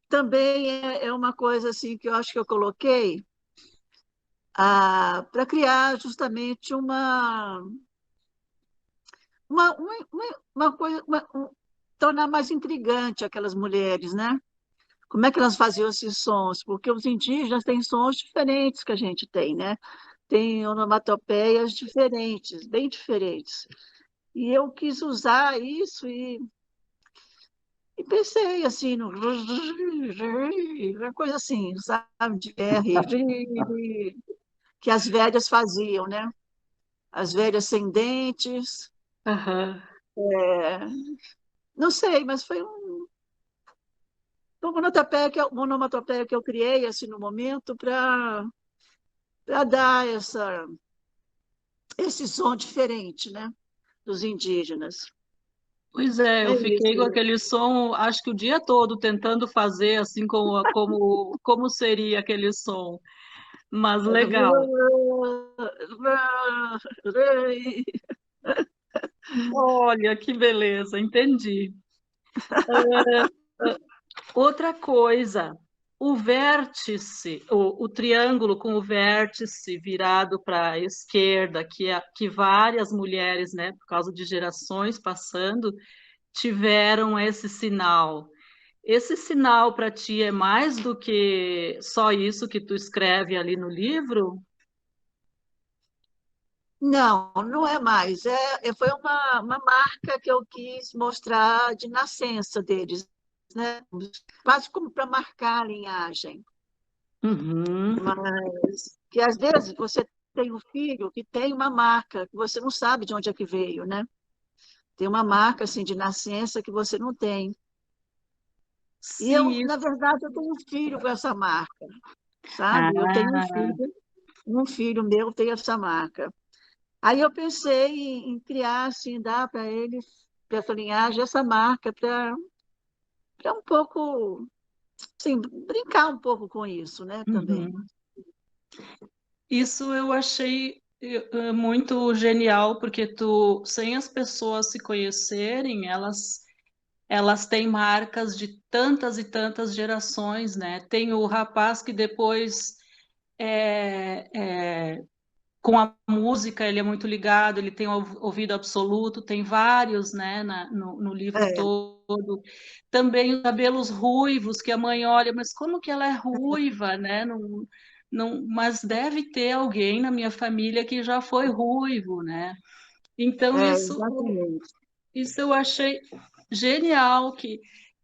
B: também é uma coisa assim que eu acho que eu coloquei para criar justamente uma coisa, tornar mais intrigante aquelas mulheres, né? Como é que elas faziam esses sons? Porque os indígenas têm sons diferentes que a gente tem, né? Tem onomatopeias diferentes, bem diferentes. E eu quis usar isso e pensei assim, uma coisa assim, sabe, de R, que as velhas faziam, né? As velhas sem dentes.
I: Aham.
B: Não sei, mas foi uma onomatopeia que eu criei assim, no momento para dar esse som diferente, né? Dos indígenas.
I: Pois é, eu
B: É
I: fiquei
B: isso.
I: com aquele som, acho que o dia todo tentando fazer assim como seria aquele som. Mas legal. Olha, que beleza, entendi. Outra coisa, o vértice, o triângulo com o vértice virado para a esquerda, que várias mulheres, né, por causa de gerações passando, tiveram esse sinal. Esse sinal para ti é mais do que só isso que tu escreve ali no livro?
B: Não é mais. Foi uma marca que eu quis mostrar de nascença deles, né? Quase como para marcar a linhagem.
I: Uhum.
B: Mas que às vezes você tem um filho que tem uma marca que você não sabe de onde é que veio, né? Tem uma marca assim de nascença que você não tem. E
I: Sim,
B: na
I: isso.
B: verdade, eu tenho um filho com essa marca, sabe? Eu tenho um filho meu tem essa marca. Aí eu pensei em criar, assim, dar para eles, para essa linhagem, essa marca, para um pouco, assim, brincar um pouco com isso, né, também.
I: Uhum. Isso eu achei muito genial, porque sem as pessoas se conhecerem, elas têm marcas de tantas e tantas gerações, né? Tem o rapaz que depois, com a música, ele é muito ligado, ele tem ouvido absoluto, tem vários, né, no livro
B: É,
I: todo. Também os cabelos ruivos, que a mãe olha, mas como que ela é ruiva, né? Não, mas deve ter alguém na minha família que já foi ruivo, né? Então,
B: exatamente.
I: isso eu achei genial,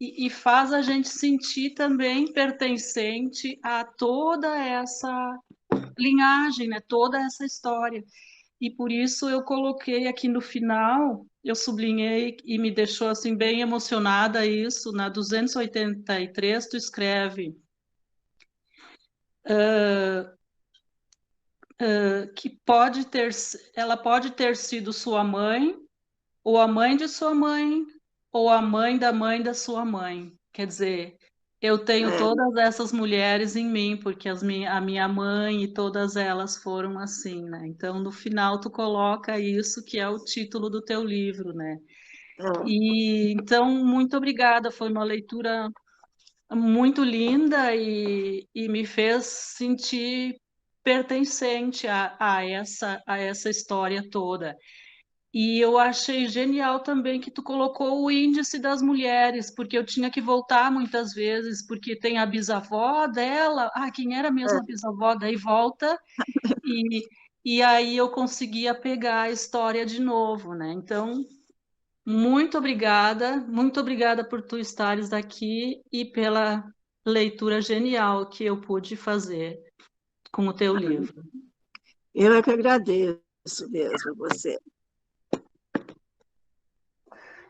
I: e faz a gente sentir também pertencente a toda essa linhagem, né? Toda essa história. E por isso eu coloquei aqui no final eu sublinhei e me deixou assim bem emocionada isso. Na 283, tu escreve que ela pode ter sido sua mãe, ou a mãe de sua mãe, ou a mãe da sua mãe. Quer dizer, eu tenho todas essas mulheres em mim, porque a minha mãe e todas elas foram assim, né? Então, no final, tu coloca isso, que é o título do teu livro, né? E então, muito obrigada, foi uma leitura muito linda e me fez sentir pertencente a essa história toda. E eu achei genial também que tu colocou o índice das mulheres, porque eu tinha que voltar muitas vezes, porque tem a bisavó dela, quem era mesmo a bisavó? Daí volta, e aí eu conseguia pegar a história de novo, né? Então, muito obrigada por tu estares aqui e pela leitura genial que eu pude fazer com o teu livro.
B: Eu é que agradeço mesmo você.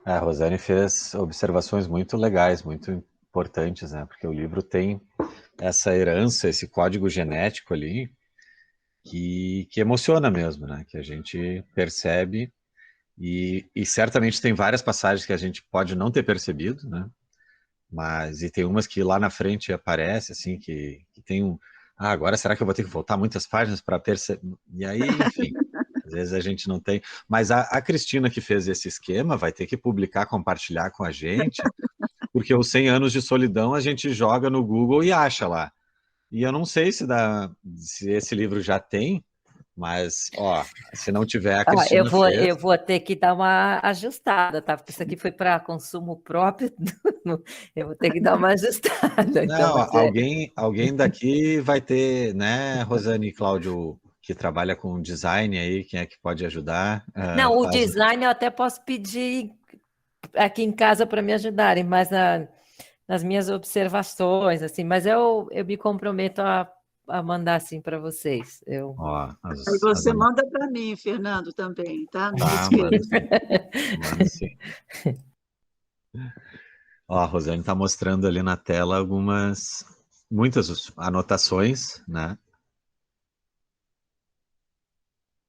A: A Rosane fez observações muito legais, muito importantes, né? Porque o livro tem essa herança, esse código genético ali, que emociona mesmo, né? Que a gente percebe e certamente tem várias passagens que a gente pode não ter percebido, né? Mas e tem umas que lá na frente aparece, assim, que tem um... agora será que eu vou ter que voltar muitas páginas para perceber? E aí, enfim... Às vezes a gente não tem. Mas a Cristina que fez esse esquema vai ter que publicar, compartilhar com a gente, porque os 100 anos de solidão a gente joga no Google e acha lá. E eu não sei se esse livro já tem, mas, se não tiver, a Cristina
H: eu vou ter que dar uma ajustada, tá? Porque isso aqui foi para consumo próprio, eu vou ter que dar uma ajustada.
A: Não, alguém daqui vai ter, né, Rosane e Cláudio, que trabalha com design aí, quem é que pode ajudar?
H: Não, o design eu até posso pedir aqui em casa para me ajudarem, mas nas minhas observações, assim, mas eu me comprometo a mandar assim para vocês.
B: E você manda para mim, Fernando, também, tá? Não esqueça.
A: Manda sim. A Rosane está mostrando ali na tela muitas anotações, né?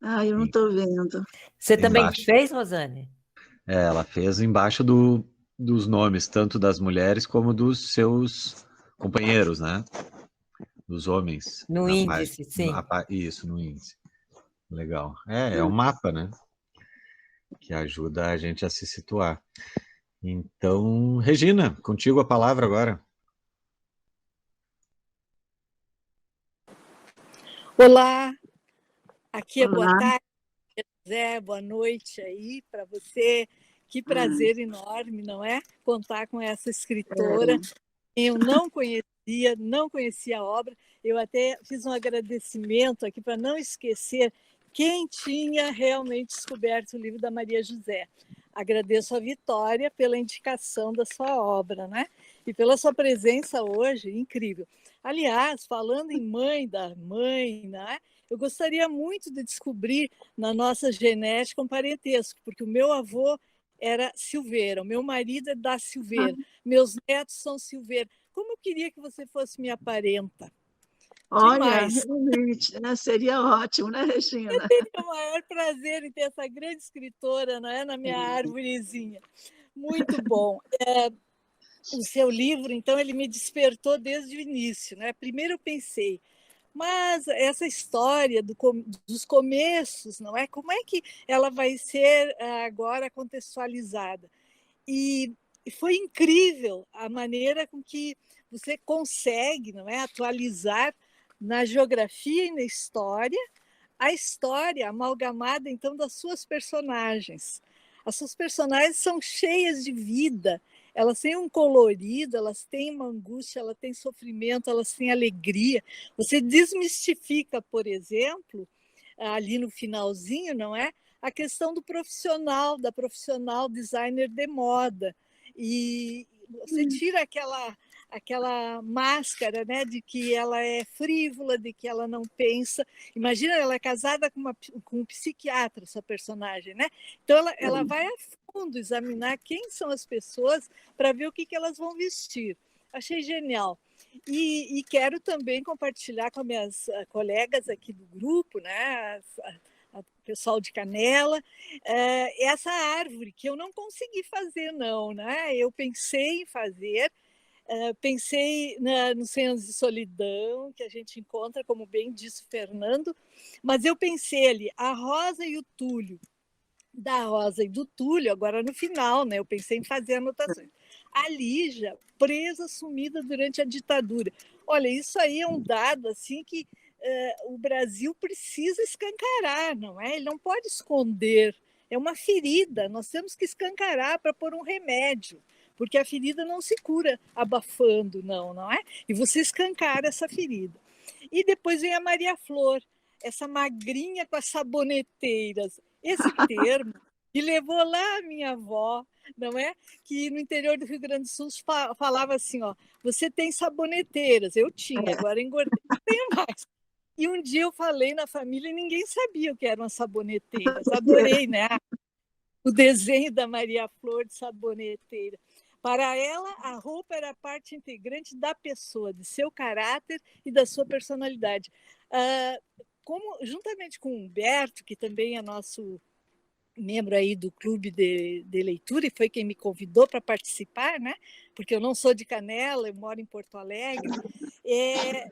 B: Eu não estou vendo.
H: Você também fez, Rosane?
A: Ela fez embaixo dos nomes, tanto das mulheres como dos seus companheiros, né? Dos homens.
H: No índice, sim.
A: Isso, no índice. Legal. É um mapa, né? Que ajuda a gente a se situar. Então, Regina, contigo a palavra agora.
J: Olá, aqui é boa tarde, Zé, boa noite aí para você. Que prazer enorme, não é? Contar com essa escritora. Eu não conhecia a obra. Eu até fiz um agradecimento aqui para não esquecer quem tinha realmente descoberto o livro da Maria José. Agradeço a Vitória pela indicação da sua obra, né? E pela sua presença hoje, incrível. Aliás, falando em mãe da mãe, né? Eu gostaria muito de descobrir na nossa genética um parentesco, porque o meu avô era Silveira, o meu marido é da Silveira, meus netos são Silveira. Como eu queria que você fosse minha parenta.
B: Olha, realmente, né? Seria ótimo, né, Regina?
J: Eu teria o maior prazer em ter essa grande escritora, não é, na minha árvorezinha. Muito bom. O seu livro, então, ele me despertou desde o início, né? Primeiro eu pensei, mas essa história dos começos, não é? Como é que ela vai ser agora contextualizada? E foi incrível a maneira com que você consegue, não é, atualizar na geografia e na história, a história amalgamada, então, das suas personagens. As suas personagens são cheias de vida, elas têm um colorido, elas têm uma angústia, elas têm sofrimento, elas têm alegria. Você desmistifica, por exemplo, ali no finalzinho, não é? A questão do profissional, da profissional designer de moda. E você tira aquela máscara, né, de que ela é frívola, de que ela não pensa. Imagina, ela é casada com um psiquiatra, essa personagem, né? Então ela vai a fundo examinar quem são as pessoas para ver o que elas vão vestir. Achei genial. E quero também compartilhar com as minhas colegas aqui do grupo, né, o pessoal de Canela, essa árvore que eu não consegui fazer, não, né? Eu pensei em fazer, pensei nos 100 anos de solidão, que a gente encontra, como bem disse o Fernando, mas eu pensei ali, a Rosa e o Túlio, da Rosa e do Túlio, agora no final, né? Eu pensei em fazer anotações. A Lígia, presa, sumida durante a ditadura. Olha, isso aí é um dado assim que o Brasil precisa escancarar, não é? Ele não pode esconder. É uma ferida, nós temos que escancarar para pôr um remédio, porque a ferida não se cura abafando, não é? E você escancara essa ferida. E depois vem a Maria Flor, essa magrinha com as saboneteiras. Esse termo me levou lá a minha avó, não é? Que no interior do Rio Grande do Sul falava assim, ó, você tem saboneteiras. Eu tinha, agora engordei, não tenho mais. E um dia eu falei na família e ninguém sabia o que eram as saboneteiras. Adorei, né? O desenho da Maria Flor de saboneteira. Para ela, a roupa era parte integrante da pessoa, de seu caráter e da sua personalidade. Juntamente com o Humberto, que também é nosso membro aí do clube de leitura e foi quem me convidou para participar, né? Porque eu não sou de Canela, eu moro em Porto Alegre.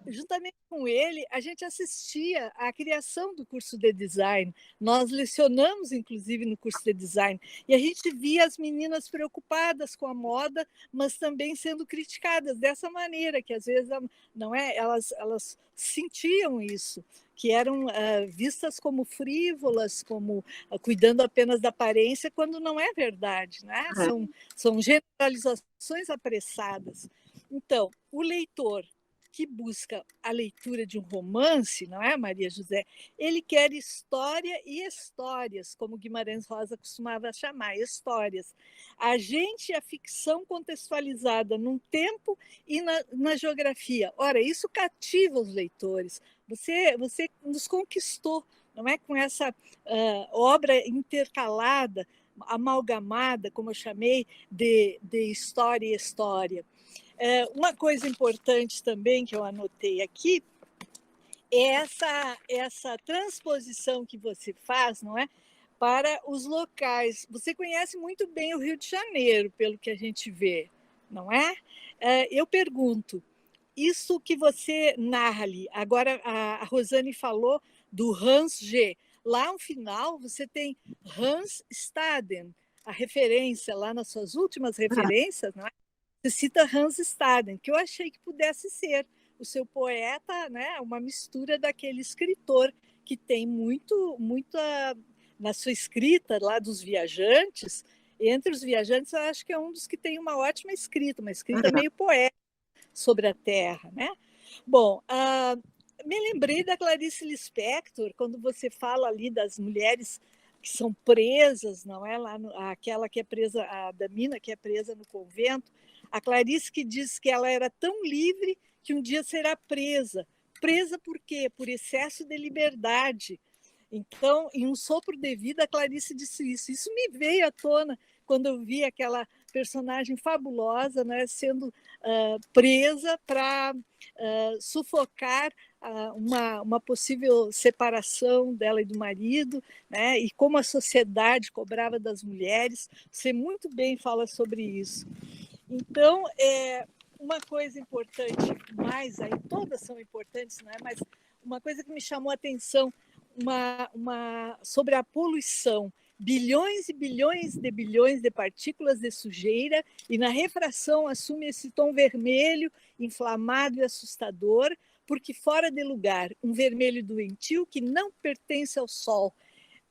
J: Juntamente com ele, a gente assistia à criação do curso de design. Nós lecionamos, inclusive, no curso de design. E a gente via as meninas preocupadas com a moda, mas também sendo criticadas dessa maneira, que às vezes não é, elas sentiam isso, que eram vistas como frívolas, como cuidando apenas da aparência, quando não é verdade, né? São generalizações apressadas. Então, o leitor que busca a leitura de um romance, não é, Maria José? Ele quer história e histórias, como Guimarães Rosa costumava chamar, histórias. A gente, a ficção contextualizada num tempo e na geografia. Ora, isso cativa os leitores. Você nos conquistou, não é? Com essa obra intercalada, amalgamada, como eu chamei, de história e história. Uma coisa importante também que eu anotei aqui é essa transposição que você faz, não é, para os locais. Você conhece muito bem o Rio de Janeiro, pelo que a gente vê, não é? Eu pergunto, isso que você narra ali, agora a Rosane falou do Hans G. Lá no final você tem Hans Staden, a referência lá nas suas últimas referências, não é? Você cita Hans Staden, que eu achei que pudesse ser o seu poeta, né, uma mistura daquele escritor que tem muita na sua escrita lá dos viajantes. Entre os viajantes, eu acho que é um dos que tem uma ótima escrita, uma escrita meio poética sobre a terra, né? Bom, me lembrei da Clarice Lispector, quando você fala ali das mulheres que são presas, não é? Lá aquela que é presa, a Damina, que é presa no convento. A Clarice que diz que ela era tão livre que um dia será presa. Presa por quê? Por excesso de liberdade. Então, em Um Sopro de Vida, a Clarice disse isso. Isso me veio à tona quando eu vi aquela personagem fabulosa, né, sendo presa para sufocar uma possível separação dela e do marido, né, e como a sociedade cobrava das mulheres. Você muito bem fala sobre isso. Então, uma coisa importante, mais aí, todas são importantes, não é? Mas uma coisa que me chamou a atenção sobre a poluição. Bilhões e bilhões de partículas de sujeira, e na refração assume esse tom vermelho, inflamado e assustador, porque fora de lugar, um vermelho doentio que não pertence ao sol.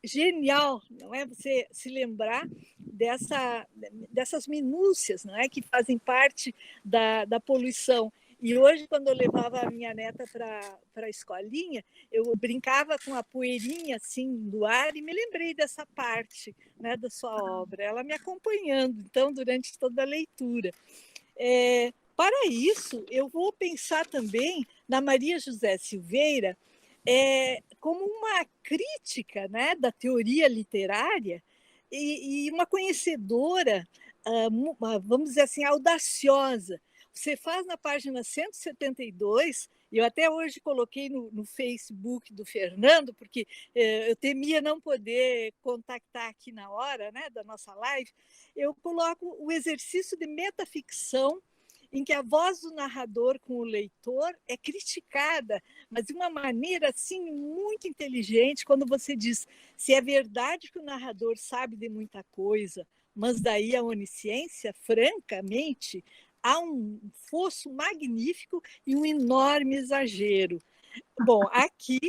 J: Genial, não é? Você se lembrar dessas minúcias, não é? Que fazem parte da poluição. E hoje, quando eu levava a minha neta para a escolinha, eu brincava com a poeirinha assim do ar e me lembrei dessa parte, né, da sua obra. Ela me acompanhando, então, durante toda a leitura. Para isso, eu vou pensar também na Maria José Silveira como uma crítica, né, da teoria literária e uma conhecedora, vamos dizer assim, audaciosa. Você faz na página 172, e eu até hoje coloquei no Facebook do Fernando, porque eu temia não poder contactar aqui na hora, né, da nossa live, eu coloco o exercício de metaficção, em que a voz do narrador com o leitor é criticada, mas de uma maneira assim muito inteligente, quando você diz se é verdade que o narrador sabe de muita coisa, mas daí a onisciência, francamente, há um fosso magnífico e um enorme exagero. Bom, aqui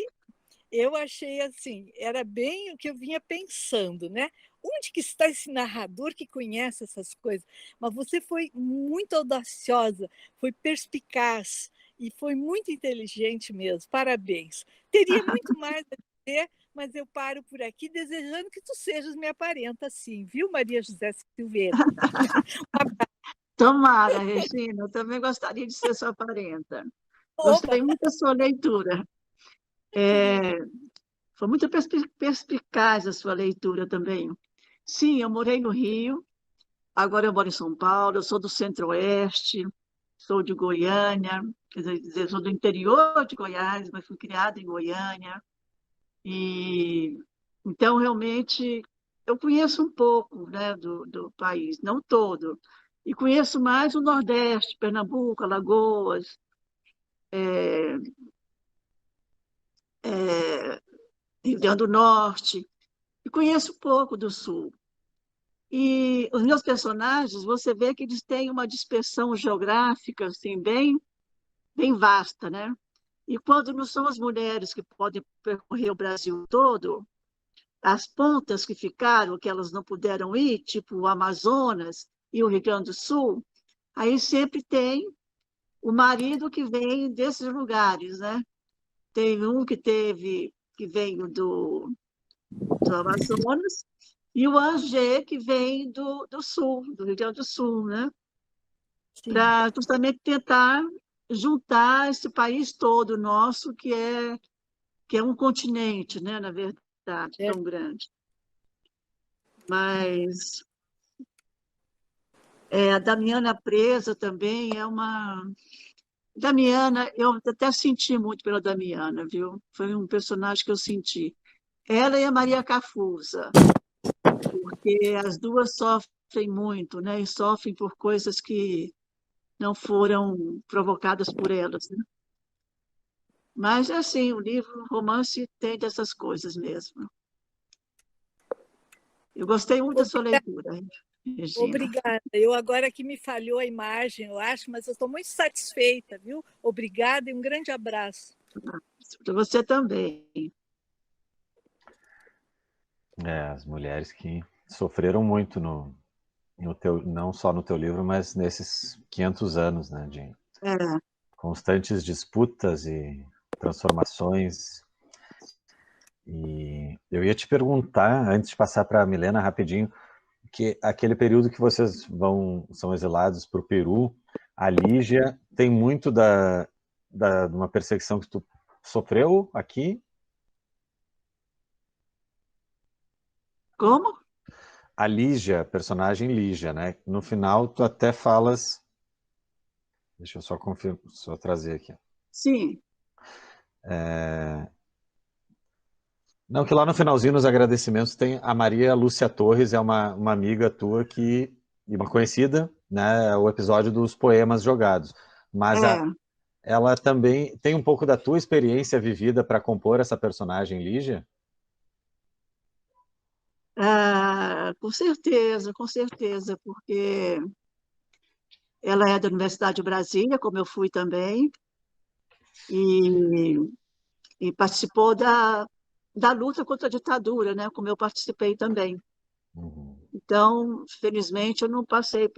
J: eu achei assim, era bem o que eu vinha pensando, né? Onde que está esse narrador que conhece essas coisas? Mas você foi muito audaciosa, foi perspicaz e foi muito inteligente mesmo. Parabéns. Teria muito mais a dizer, mas eu paro por aqui desejando que tu sejas minha parenta, sim, viu, Maria José Silveira?
B: Tomara, Regina, eu também gostaria de ser sua parenta. Gostei muito da sua leitura. Foi muito perspicaz a sua leitura também. Sim, eu morei no Rio, agora eu moro em São Paulo, eu sou do Centro-Oeste, sou de Goiânia, quer dizer, sou do interior de Goiás, mas fui criada em Goiânia. E, então, realmente, eu conheço um pouco, né, do país, não todo. E conheço mais o Nordeste, Pernambuco, Alagoas, Rio Grande do Norte, e conheço pouco do Sul. E os meus personagens, você vê que eles têm uma dispersão geográfica assim, bem vasta, né? E quando não são as mulheres que podem percorrer o Brasil todo, as pontas que ficaram, que elas não puderam ir, tipo o Amazonas e o Rio Grande do Sul, aí sempre tem o marido que vem desses lugares, né? Tem um que veio do Amazonas, e o Angê, que vem do Sul, do Rio Grande do Sul, né? Para justamente tentar juntar esse país todo nosso, que é um continente, né? Na verdade, tão grande. Mas a Damiana Presa também é uma... Damiana, eu até senti muito pela Damiana, viu? Foi um personagem que eu senti. Ela e a Maria Cafusa, porque as duas sofrem muito, né? E sofrem por coisas que não foram provocadas por elas, né? Mas, assim, o livro, o romance, tem dessas coisas mesmo. Eu gostei muito da sua leitura, Regina.
J: Obrigada. Eu agora que me falhou a imagem, eu acho, mas eu estou muito satisfeita, viu? Obrigada e um grande abraço.
B: Para você também.
A: As mulheres que sofreram muito não só no teu livro, mas nesses 500 anos, né, de constantes disputas e transformações. E eu ia te perguntar, antes de passar para a Milena rapidinho, que aquele período que vocês são exilados para o Peru, a Lígia tem muito de uma perseguição que tu sofreu aqui?
B: Como?
A: A Lígia, personagem Lígia, né? No final, tu até falas... Deixa eu só trazer aqui.
B: Sim.
A: Não, que lá no finalzinho, nos agradecimentos, tem a Maria Lúcia Torres, é uma amiga tua e uma conhecida, né? O episódio dos poemas jogados. Mas ela também tem um pouco da tua experiência vivida para compor essa personagem Lígia?
B: Com certeza, porque ela é da Universidade de Brasília, como eu fui também, e participou da luta contra a ditadura, né, como eu participei também. Então, felizmente, eu não passei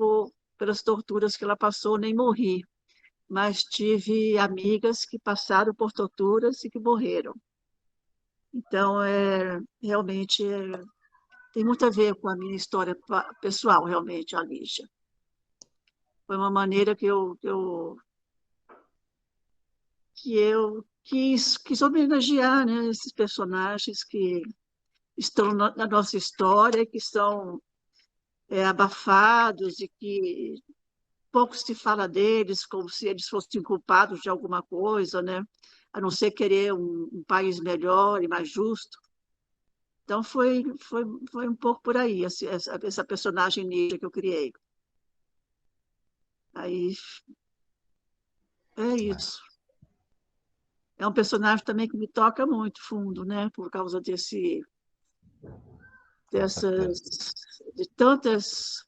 B: pelas torturas que ela passou, nem morri, mas tive amigas que passaram por torturas e que morreram. Então, realmente, tem muito a ver com a minha história pessoal, realmente, a Lígia. Foi uma maneira que eu quis homenagear, né, esses personagens que estão na nossa história, que são abafados e que pouco se fala deles, como se eles fossem culpados de alguma coisa, né? A não ser querer um país melhor e mais justo. Então, foi um pouco por aí, essa personagem negra que eu criei. Aí, é isso. É um personagem também que me toca muito fundo, né? Por causa de tantas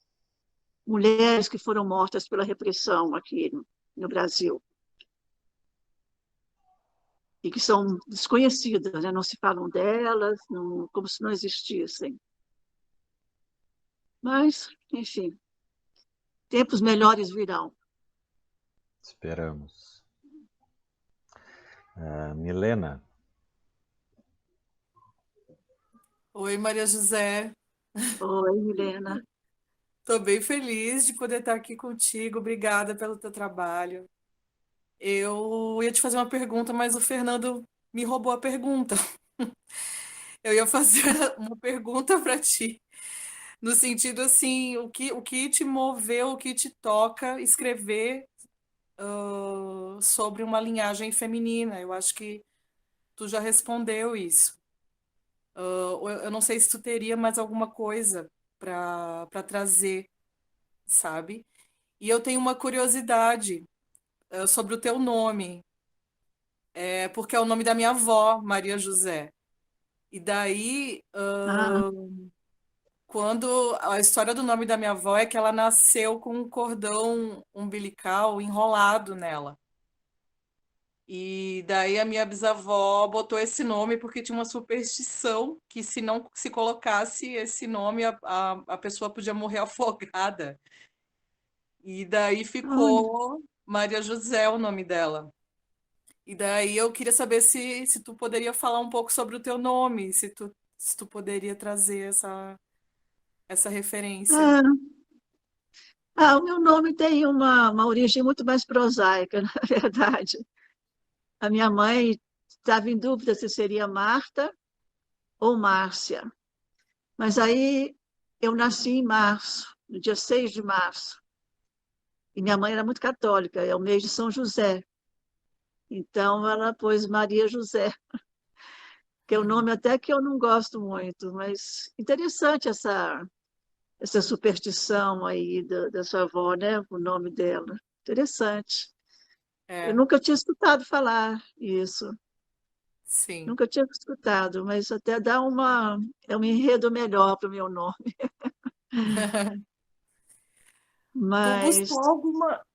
B: mulheres que foram mortas pela repressão aqui no Brasil. E que são desconhecidas, né? Não se falam delas, como se não existissem. Mas, enfim, tempos melhores virão.
A: Esperamos. Milena.
K: Oi, Maria José.
B: Oi, Milena.
K: Estou bem feliz de poder estar aqui contigo. Obrigada pelo teu trabalho. Eu ia te fazer uma pergunta, mas o Fernando me roubou a pergunta. Eu ia fazer uma pergunta para ti, no sentido assim, o que te moveu, o que te toca escrever sobre uma linhagem feminina? Eu acho que tu já respondeu isso. Eu não sei se tu teria mais alguma coisa para trazer, sabe? E eu tenho uma curiosidade sobre o teu nome, porque é o nome da minha avó, Maria José. E daí,
B: Ah,
K: quando a história do nome da minha avó é que ela nasceu com um cordão umbilical enrolado nela. E daí a minha bisavó botou esse nome porque tinha uma superstição que se não se colocasse esse nome, a pessoa podia morrer afogada. E daí
B: olha,
K: ficou Maria José o nome dela. E daí eu queria saber se tu poderia falar um pouco sobre o teu nome, se tu poderia trazer essa referência.
B: ah, o meu nome tem uma origem muito mais prosaica, na verdade. A minha mãe estava em dúvida se seria Marta ou Márcia. Mas aí eu nasci em março, no dia 6 de março. E minha mãe era muito católica, é o mês de São José. Então ela pôs Maria José, que é um
K: Uhum.
B: nome até que eu não gosto muito, mas interessante essa superstição aí da sua avó, né? O nome dela. Interessante. Eu
K: É,
B: nunca tinha escutado falar isso.
K: sim.
B: Nunca tinha escutado, mas até dá é um enredo melhor para o meu nome.
K: Tu
B: Mas,
K: buscou alguma.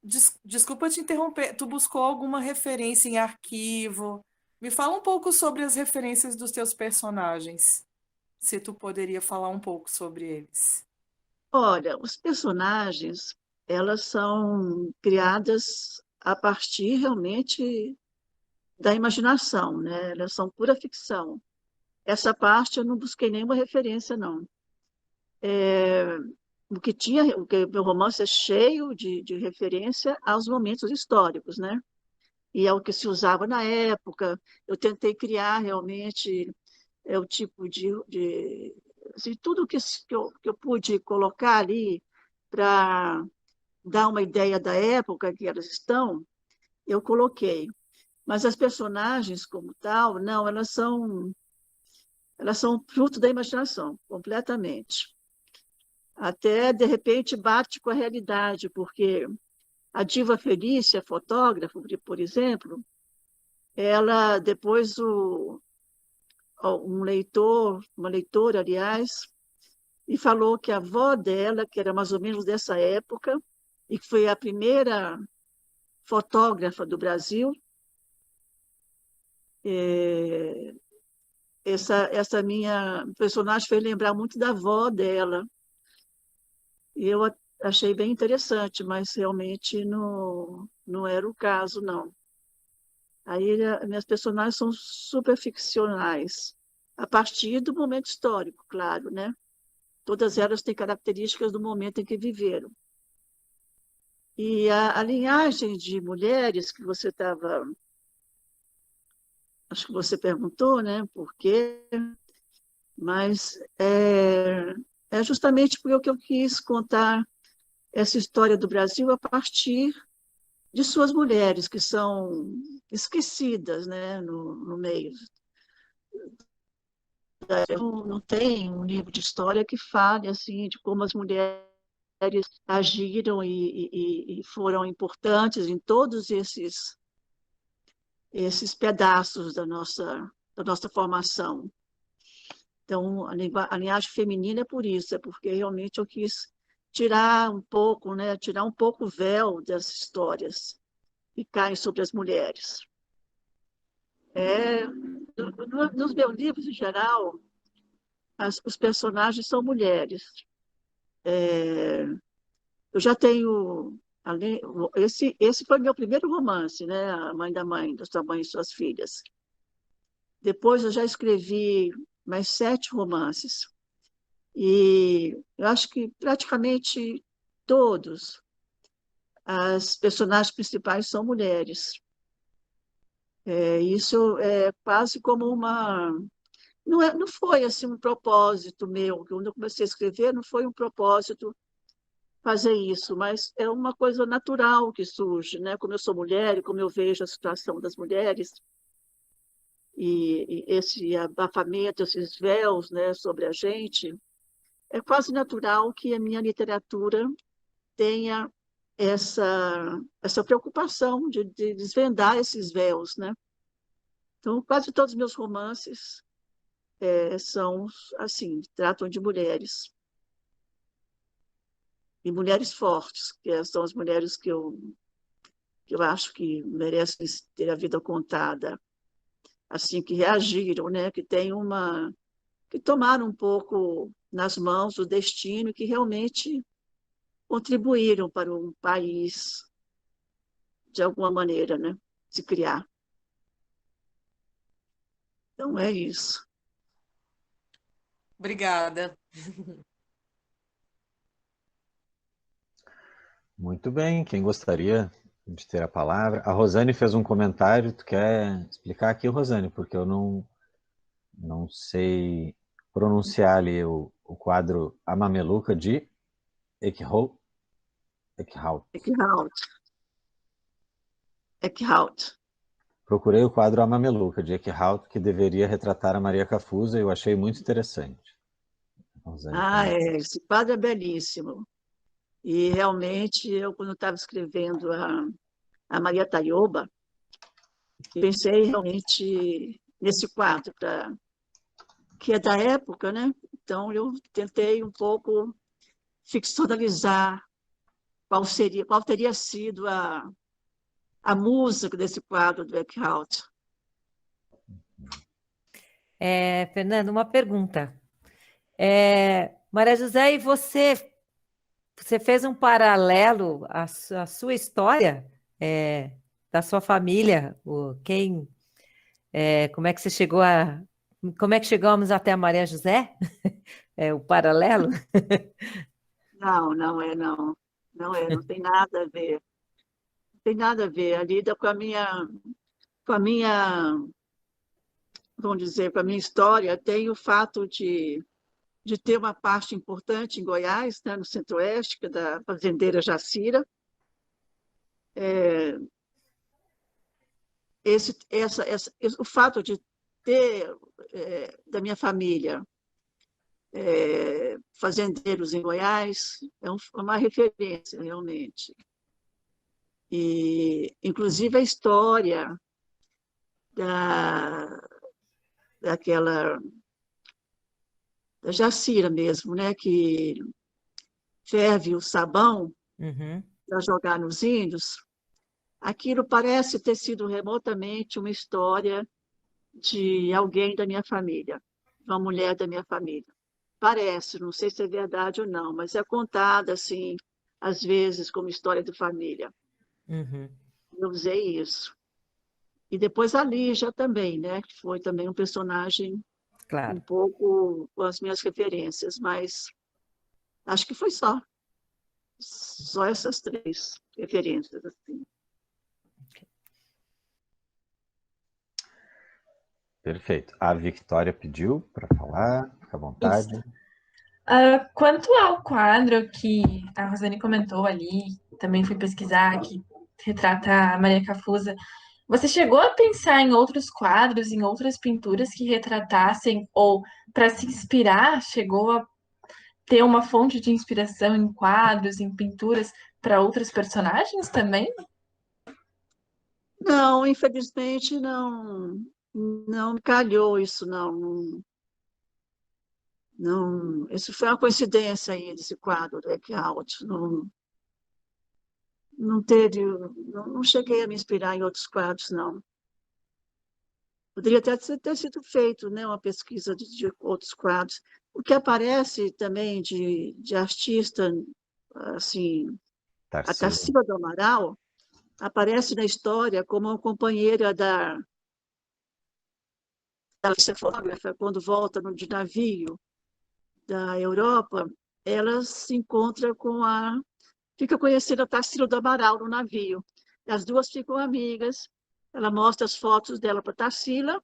K: Desculpa te interromper. Tu buscou alguma referência em arquivo? Me fala um pouco sobre as referências dos teus personagens. Se tu poderia falar um pouco sobre eles.
B: olha, os personagens, elas são criadas a partir realmente da imaginação, né? Elas são pura ficção. Essa parte eu não busquei nenhuma referência, não. O que meu romance é cheio de referência aos momentos históricos, né? E ao que se usava na época. Eu tentei criar realmente o tipo assim, tudo que eu pude colocar ali para dar uma ideia da época que elas estão, eu coloquei. Mas as personagens como tal, não, elas são fruto da imaginação, completamente. Até, de repente, bate com a realidade, porque a Diva Felícia, fotógrafa, por exemplo, ela, depois, uma leitora, aliás, e falou que a avó dela, que era mais ou menos dessa época, e que foi a primeira fotógrafa do Brasil, é, essa minha personagem fez lembrar muito da avó dela. E eu achei bem interessante, mas realmente não era o caso, não. Aí minhas personagens são super ficcionais, a partir do momento histórico, claro, né? Todas elas têm características do momento em que viveram. E a linhagem de mulheres que você estava... Acho que você perguntou, né? Por quê? Mas é justamente porque eu quis contar essa história do Brasil a partir de suas mulheres, que são esquecidas, né, no meio. Não tem um livro de história que fale assim, de como as mulheres agiram e foram importantes em todos esses pedaços da nossa formação. Então, a linhagem feminina é por isso, é porque realmente eu quis tirar um pouco, né, tirar um pouco o véu das histórias que caem sobre as mulheres. Nos meus livros, em geral, os personagens são mulheres. Eu já tenho... Esse foi meu primeiro romance, né? A Mãe da Mãe, da Sua Mãe e Suas Filhas. Depois eu já escrevi mais 7 romances. E eu acho que praticamente todos as personagens principais são mulheres. Isso é quase como uma... Não foi assim um propósito meu. Quando eu comecei a escrever, não foi um propósito fazer isso, mas é uma coisa natural que surge, né? Como eu sou mulher e como eu vejo a situação das mulheres, e esse abafamento, esses véus, né, sobre a gente, é quase natural que a minha literatura tenha essa preocupação de desvendar esses véus, né? Então, quase todos os meus romances são assim, tratam de mulheres. E mulheres fortes, que são as mulheres que eu acho que merecem ter a vida contada, assim, que reagiram, né? Que tomaram um pouco nas mãos o destino e que realmente contribuíram para um país, de alguma maneira, né? Se criar. Então, é isso.
K: Obrigada.
A: Muito bem, quem gostaria de ter a palavra? A Rosane fez um comentário, tu quer explicar aqui, Rosane? Porque eu não sei pronunciar ali o quadro A Mameluca de Eckhout.
B: Eckhout.
A: Procurei o quadro A Mameluca de Eckhout, que deveria retratar a Maria Cafusa, e eu achei muito interessante. Rosane,
B: Esse quadro é belíssimo. E realmente, quando estava escrevendo a Maria Taioba, pensei realmente nesse quadro, que é da época, né? Então, eu tentei um pouco ficcionalizar qual teria sido a música desse quadro do Eckhout.
H: Fernando, uma pergunta. Maria José, e você fez um paralelo à sua história, da sua família, como é que você chegou como é que chegamos até a Maria José? O paralelo?
B: Não, não tem nada a ver. Não tem nada a ver. Lida com a minha, vamos dizer, com a minha história, tem o fato de ter uma parte importante em Goiás, né, no Centro-Oeste, que é da fazendeira Jacira. O fato de ter da minha família fazendeiros em Goiás é uma referência, realmente. E, inclusive, a história da Jacira mesmo, né, que ferve o sabão para jogar nos índios, aquilo parece ter sido remotamente uma história de alguém da minha família, uma mulher da minha família. Parece, não sei se é verdade ou não, mas é contada, assim, às vezes, como história de família. Eu usei isso. E depois a Lígia também, né? Que foi também um personagem um pouco com as minhas referências, mas acho que foi só essas 3. referências, assim.
A: Perfeito. A Victoria pediu para falar, fica à vontade.
D: Isso. Quanto ao quadro que a Rosane comentou ali, também fui pesquisar, que retrata a Maria Cafusa, você chegou a pensar em outros quadros, em outras pinturas que retratassem, ou para se inspirar, chegou a ter uma fonte de inspiração em quadros, em pinturas para outros personagens também?
B: Não, infelizmente, não me calhou isso, não. Não, isso foi uma coincidência aí, desse quadro do Eckhout. Não cheguei a me inspirar em outros quadros, não. Poderia ter sido feito, né, uma pesquisa de outros quadros. O que aparece também de artista, assim, a Tarsila do Amaral, aparece na história como uma companheira da fotógrafa, quando volta de navio da Europa, ela se encontra fica conhecendo a Tarsila do Amaral no navio. As duas ficam amigas, ela mostra as fotos dela para Tarsila,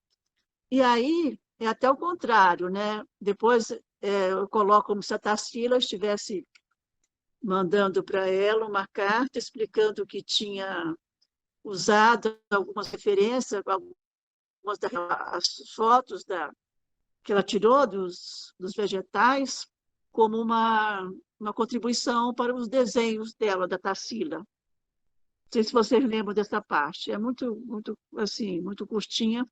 B: e aí é até o contrário, né? Depois eu coloco como se a Tarsila estivesse mandando para ela uma carta explicando que tinha usado algumas referências, algumas das fotos que ela tirou dos vegetais como uma contribuição para os desenhos dela, da Tarsila. Não sei se vocês lembram dessa parte. É muito, muito, assim, muito curtinha,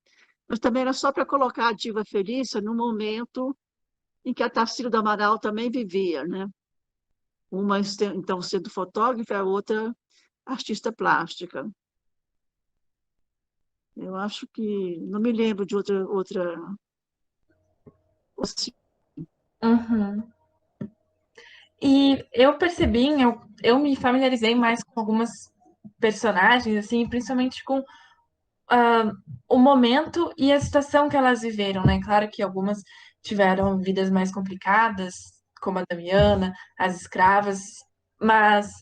B: mas também era só para colocar a Diva Felícia no momento em que a Tarsila do Amaral também vivia, né? Uma, então, sendo fotógrafa, a outra artista plástica. Eu acho que... Não me lembro de outra
D: Uhum. E eu percebi, eu me familiarizei mais com algumas personagens, assim, principalmente com o momento e a situação que elas viveram, né? Claro que algumas tiveram vidas mais complicadas, como a Damiana, as escravas, mas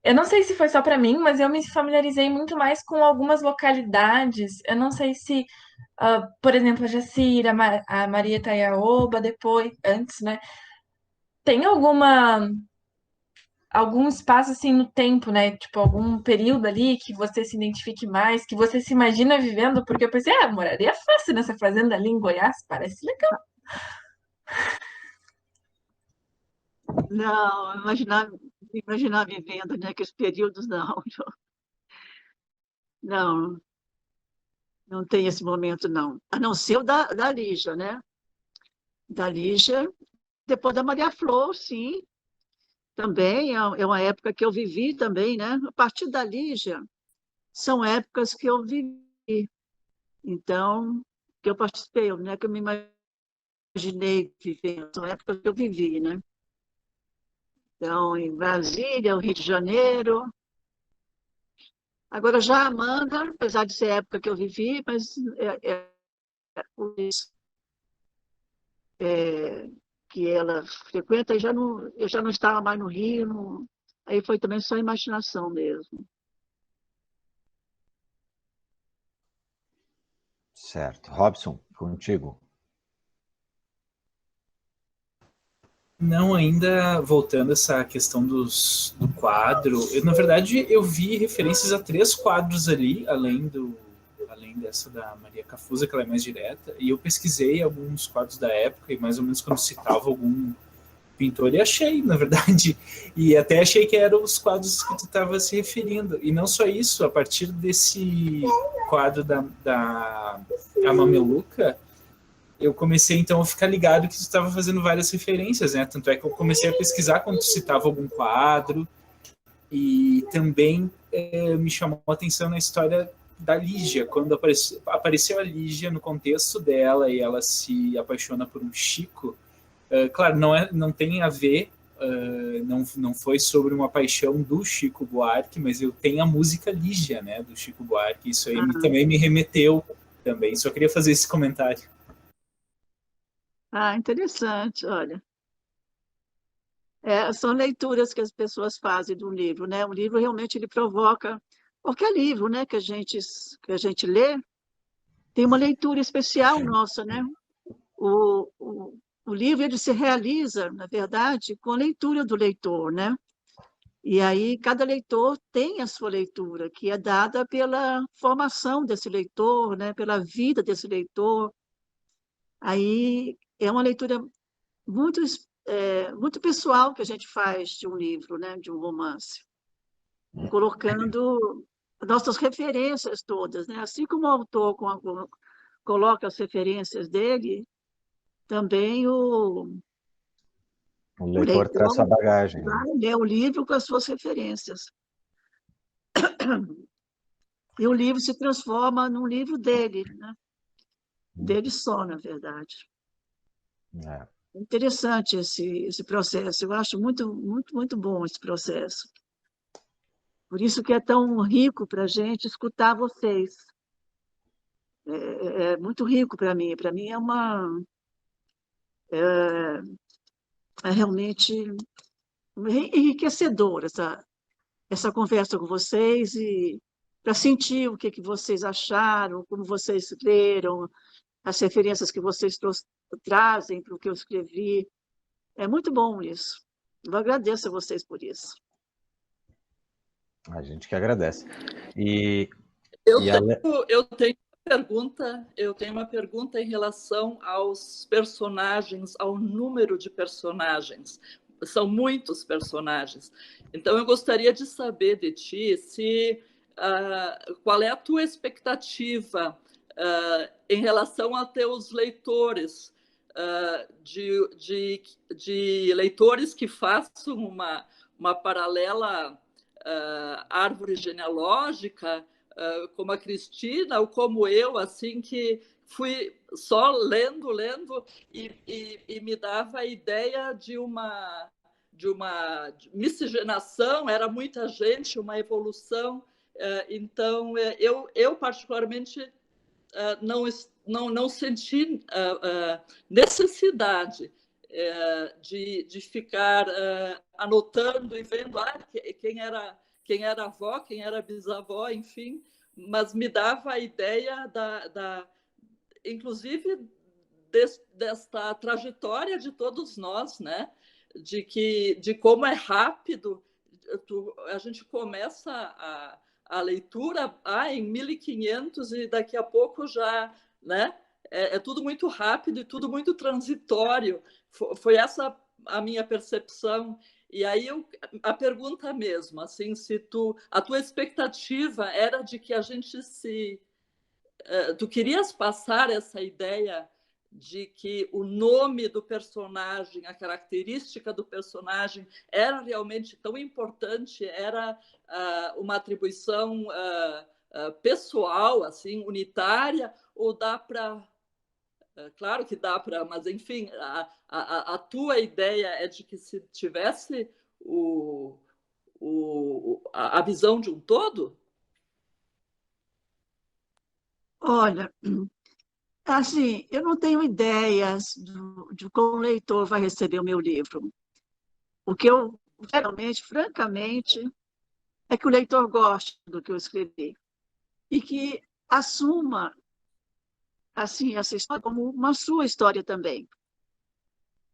D: eu não sei se foi só para mim, mas eu me familiarizei muito mais com algumas localidades. Eu não sei se, por exemplo, a Jacira, a Maria Taiaoba, depois, antes, né? Tem algum espaço assim no tempo, né? Tipo, algum período ali que você se identifique mais, que você se imagina vivendo, porque eu pensei, moraria fácil nessa fazenda ali em Goiás, parece legal.
B: Não, imaginar vivendo naqueles períodos, não. Não, não tem esse momento, não. A não ser o da Lígia, né? Da Lígia, depois da Maria Flor, sim. Também é uma época que eu vivi também, né? A partir da Lígia, são épocas que eu vivi. Então, que eu participei, não é que eu me imaginei vivendo, são épocas que eu vivi, né? Então, em Brasília, o Rio de Janeiro. Agora, já a Amanda, apesar de ser a época que eu vivi, mas que ela frequenta, eu já não estava mais no Rio, aí foi também só imaginação mesmo.
A: Certo. Robson, contigo.
E: Não, ainda voltando a essa questão do quadro, na verdade, eu vi referências a 3 quadros ali, além dessa da Maria Cafusa, que ela é mais direta, e eu pesquisei alguns quadros da época, e mais ou menos quando citava algum pintor, e achei, na verdade, e até achei que eram os quadros que tu estava se referindo, e não só isso, a partir desse quadro da a Mameluca, eu comecei, então, a ficar ligado que tu estava fazendo várias referências, né? Tanto é que eu comecei a pesquisar quando tu citava algum quadro, e também me chamou a atenção na história da Lígia, quando apareceu a Lígia no contexto dela e ela se apaixona por um Chico. Claro, não tem a ver, não foi sobre uma paixão do Chico Buarque, mas eu tenho a música Lígia, né, do Chico Buarque, isso aí também me remeteu também, só queria fazer esse comentário.
B: Ah, interessante, olha. São leituras que as pessoas fazem do livro, né? O livro realmente ele provoca qualquer livro, né, que a gente lê, tem uma leitura especial nossa, né? O livro ele se realiza, na verdade, com a leitura do leitor, né? E aí cada leitor tem a sua leitura, que é dada pela formação desse leitor, né? Pela vida desse leitor. Aí é uma leitura muito, muito pessoal que a gente faz de um livro, né? De um romance, colocando nossas referências todas, né? Assim como o autor coloca as referências dele, também
A: O leitor traz sua bagagem. Né?
B: Vai ler o livro com as suas referências. E o livro se transforma num livro dele, né? Dele só, na verdade.
A: É.
B: Interessante esse processo. Eu acho muito, muito, muito bom esse processo. Por isso que é tão rico para a gente escutar vocês. É muito rico para mim. Para mim é realmente enriquecedor essa conversa com vocês e para sentir o que vocês acharam, como vocês leram, as referências que vocês trazem para o que eu escrevi. É muito bom isso. Eu agradeço a vocês por isso.
A: A gente que agradece.
L: Eu tenho uma pergunta em relação aos personagens, ao número de personagens. São muitos personagens. Então, eu gostaria de saber de ti qual é a tua expectativa em relação a teus leitores, de leitores que façam uma paralela árvore genealógica, como a Cristina, ou como eu, assim, que fui só lendo, e me dava a ideia de uma miscigenação, era muita gente, uma evolução. Então, eu particularmente não senti necessidade de ficar anotando e vendo quem era avó, quem era bisavó, enfim, mas me dava a ideia inclusive desta trajetória de todos nós, né? De como é rápido, a gente começa a leitura em 1500 e daqui a pouco já, né? É tudo muito rápido e tudo muito transitório. Foi essa a minha percepção. E aí a pergunta mesmo, assim, a tua expectativa era de que a gente tu querias passar essa ideia de que o nome do personagem, a característica do personagem era realmente tão importante, era uma atribuição pessoal, assim, unitária, ou dá para... Claro que dá para, mas enfim, a tua ideia é de que se tivesse a visão de um todo?
B: Olha, assim, eu não tenho ideias de como o leitor vai receber o meu livro. O que eu, geralmente, francamente, é que o leitor goste do que eu escrevi e que assuma assim, essa história como uma sua história também.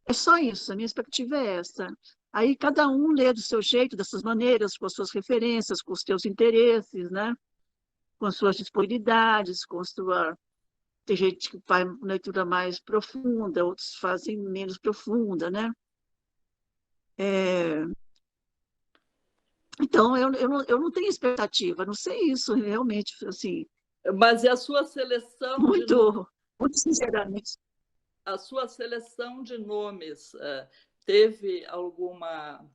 B: É só isso, a minha expectativa é essa. Aí cada um lê do seu jeito, das suas maneiras, com as suas referências, com os seus interesses, né? Com as suas disponibilidades, com a sua... Tem gente que faz uma leitura mais profunda, outros fazem menos profunda, né? Então, eu não tenho expectativa, não sei isso realmente, assim...
L: Mas e a sua seleção
B: muito sinceramente.
L: A sua seleção de nomes teve alguma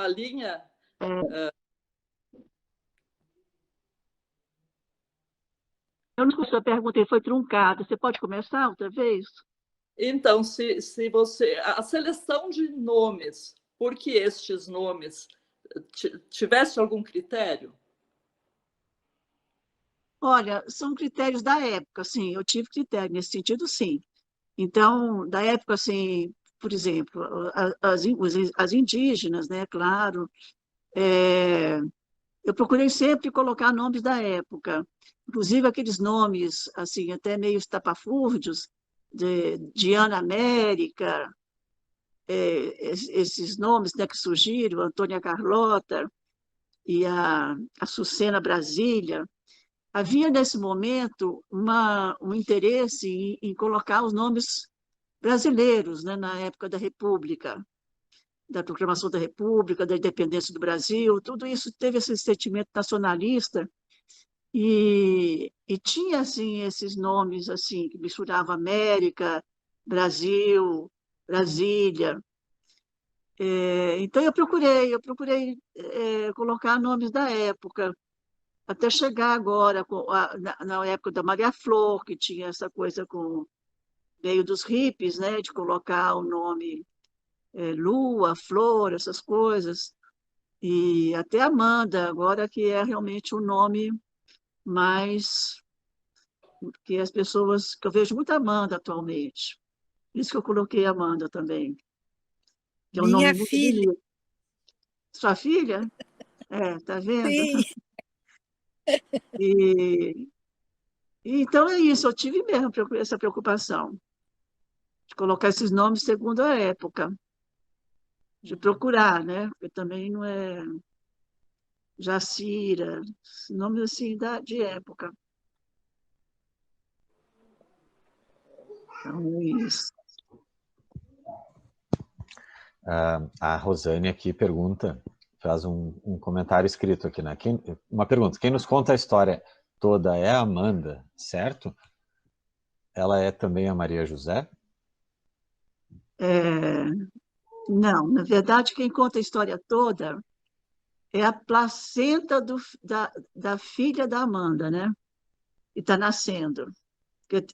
L: linha?
B: Eu não sei se a pergunta foi truncada. Você pode começar outra vez?
L: Então, se você... A seleção de nomes, por que estes nomes? Tivesse algum critério?
B: Olha, são critérios da época, sim. Eu tive critério nesse sentido, sim. Então, da época, assim, por exemplo, as indígenas, né, claro. Eu procurei sempre colocar nomes da época, inclusive aqueles nomes, assim, até meio estapafúrdios, de Ana América, esses nomes, né, que surgiram, Antônia Carlota e a Sucena Brasília. Havia, nesse momento, um interesse em colocar os nomes brasileiros, né, na época da República, da proclamação da República, da independência do Brasil, tudo isso teve esse sentimento nacionalista e tinha assim esses nomes assim que misturavam América, Brasil, Brasília. Então eu procurei colocar nomes da época, até chegar agora na época da Maria Flor, que tinha essa coisa com meio dos hippies, né, de colocar o nome Lua, Flor, essas coisas, e até Amanda, agora que é realmente o nome mais que as pessoas, que eu vejo muita Amanda atualmente. Por isso que eu coloquei Amanda também, que é um nome
J: Minha
B: muito
J: filha.
B: bonito. Sua filha? Tá vendo?
J: Sim.
B: Então é isso, eu tive mesmo essa preocupação de colocar esses nomes segundo a época, de procurar, né? Porque também não é Jacira, nomes assim de época. Então, é isso.
A: A Rosane aqui pergunta, faz um comentário escrito aqui, né? Uma pergunta, quem nos conta a história toda é a Amanda, certo? Ela é também a Maria José?
B: Não, na verdade, quem conta a história toda é a placenta da filha da Amanda, né? Que está nascendo.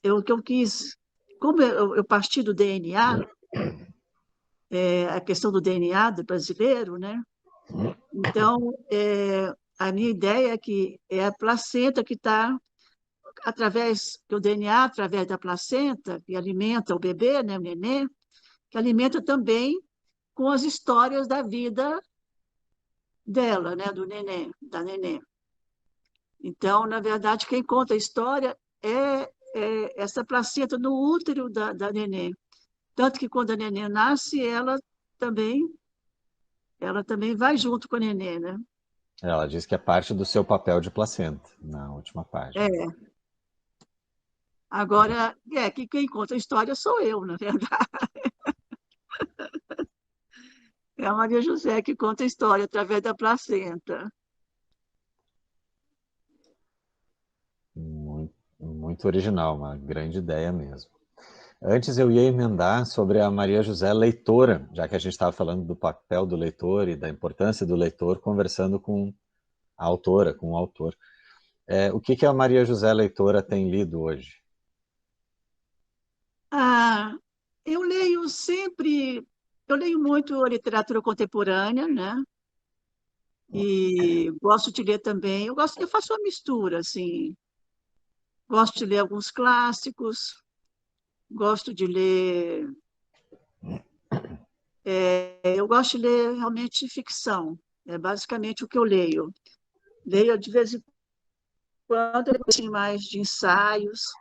B: O que eu quis, como eu parti do DNA, a questão do DNA do brasileiro, né? Então, a minha ideia é que é a placenta que está, que o DNA, através da placenta, que alimenta o bebê, né, o nenê, que alimenta também com as histórias da vida dela, né, do nenê, da nenê. Então, na verdade, quem conta a história é essa placenta no útero da nenê. Tanto que quando a nenê nasce, também vai junto com a nenê, né?
A: Ela diz que é parte do seu papel de placenta, na última página.
B: Agora, que quem conta a história sou eu, na verdade. É a Maria José que conta a história através da placenta.
A: Muito original, uma grande ideia mesmo. Antes eu ia emendar sobre a Maria José leitora, já que a gente estava falando do papel do leitor e da importância do leitor, conversando com a autora, com o autor. O que a Maria José leitora tem lido hoje?
B: Eu leio muito literatura contemporânea, né? E gosto de ler também, eu faço uma mistura, assim, gosto de ler alguns clássicos, gosto de ler, eu gosto de ler realmente ficção, é basicamente o que eu leio. Leio de vez em quando, assim, mais de ensaios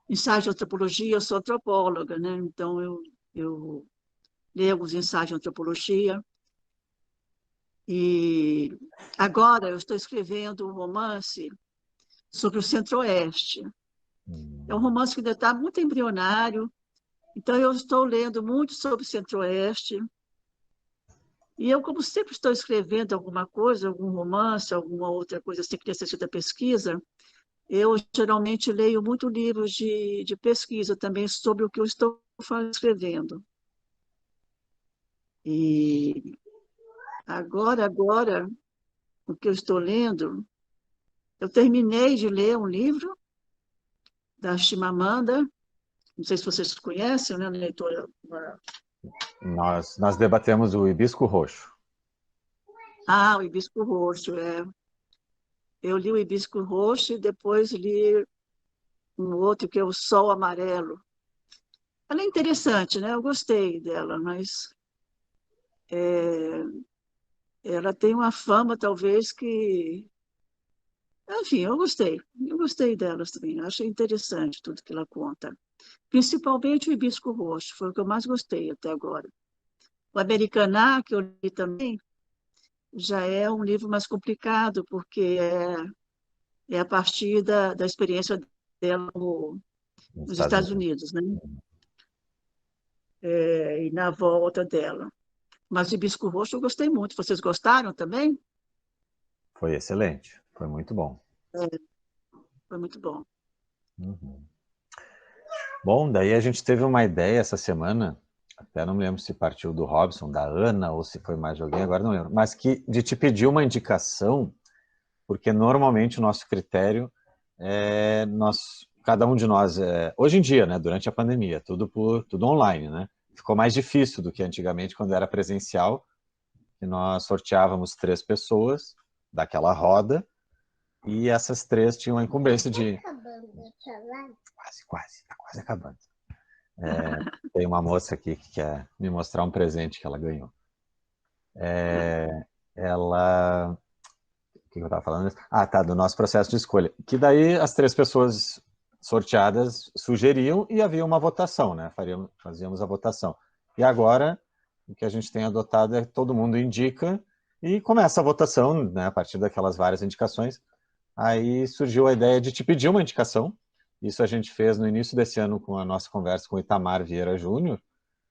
B: de antropologia, eu sou antropóloga, né? Então eu leio alguns ensaios de antropologia. E agora eu estou escrevendo um romance sobre o Centro-Oeste. É um romance que ainda está muito embrionário, então eu estou lendo muito sobre o Centro-Oeste. E eu, como sempre estou escrevendo alguma coisa, algum romance, alguma outra coisa assim que necessita pesquisa, eu geralmente leio muito livros de pesquisa também sobre o que eu estou escrevendo. E agora, o que eu estou lendo, eu terminei de ler um livro da Chimamanda, não sei se vocês conhecem, né, leitora?
A: Nós debatemos o Hibisco Roxo.
B: O Hibisco Roxo, Eu li o Hibisco Roxo e depois li um outro que é o Sol Amarelo. ela é interessante, né? Eu gostei dela, mas ela tem uma fama, talvez, que... Enfim, eu gostei delas também, eu achei interessante tudo que ela conta. Principalmente o Hibisco Roxo, foi o que eu mais gostei até agora. O Americaná, que eu li também, já é um livro mais complicado, porque é a partir da experiência dela nos Estados Unidos, né? E na volta dela. Mas o Hibisco Roxo eu gostei muito. Vocês gostaram também?
A: Foi excelente, foi muito bom.
B: Foi muito bom.
A: Uhum. Bom, daí a gente teve uma ideia essa semana, até não me lembro se partiu do Robson, da Ana, ou se foi mais de alguém, agora não lembro, mas de te pedir uma indicação, porque normalmente o nosso critério é cada um de nós, hoje em dia, né, durante a pandemia, tudo online, né? Ficou mais difícil do que antigamente, quando era presencial, que nós sorteávamos 3 pessoas daquela roda, e essas 3 tinham a incumbência de... Tá quase acabando. Tem uma moça aqui que quer me mostrar um presente que ela ganhou. O que eu estava falando? Tá, do nosso processo de escolha. Que daí as 3 pessoas sorteadas sugeriam e havia uma votação, né? Fazíamos a votação. E agora, o que a gente tem adotado é que todo mundo indica e começa a votação, né? A partir daquelas várias indicações. Aí surgiu a ideia de te pedir uma indicação. Isso a gente fez no início desse ano com a nossa conversa com o Itamar Vieira Júnior,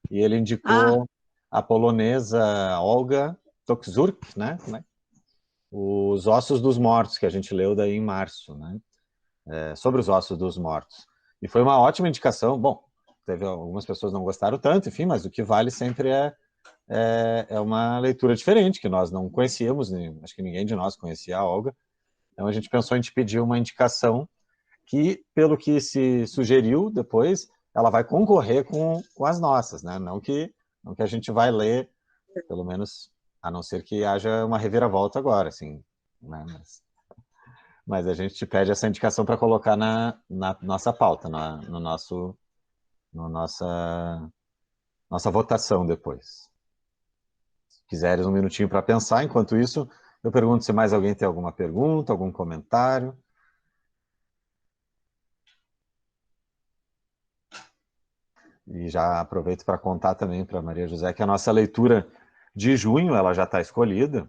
A: e ele indicou a polonesa Olga Tokarczuk, né? Os Ossos dos Mortos, que a gente leu daí em março, né? Sobre os Ossos dos Mortos. E foi uma ótima indicação. Bom, teve algumas pessoas não gostaram tanto, enfim, mas o que vale sempre é uma leitura diferente, que nós não conhecíamos, acho que ninguém de nós conhecia a Olga. Então a gente pensou em te pedir uma indicação que, pelo que se sugeriu depois, ela vai concorrer com as nossas, né? Não que a gente vai ler, pelo menos, a não ser que haja uma reviravolta agora, assim, né? Mas a gente te pede essa indicação para colocar na nossa pauta, nossa votação depois. Se quiseres um minutinho para pensar, enquanto isso, eu pergunto se mais alguém tem alguma pergunta, algum comentário. E já aproveito para contar também para Maria José que a nossa leitura de junho, ela já está escolhida,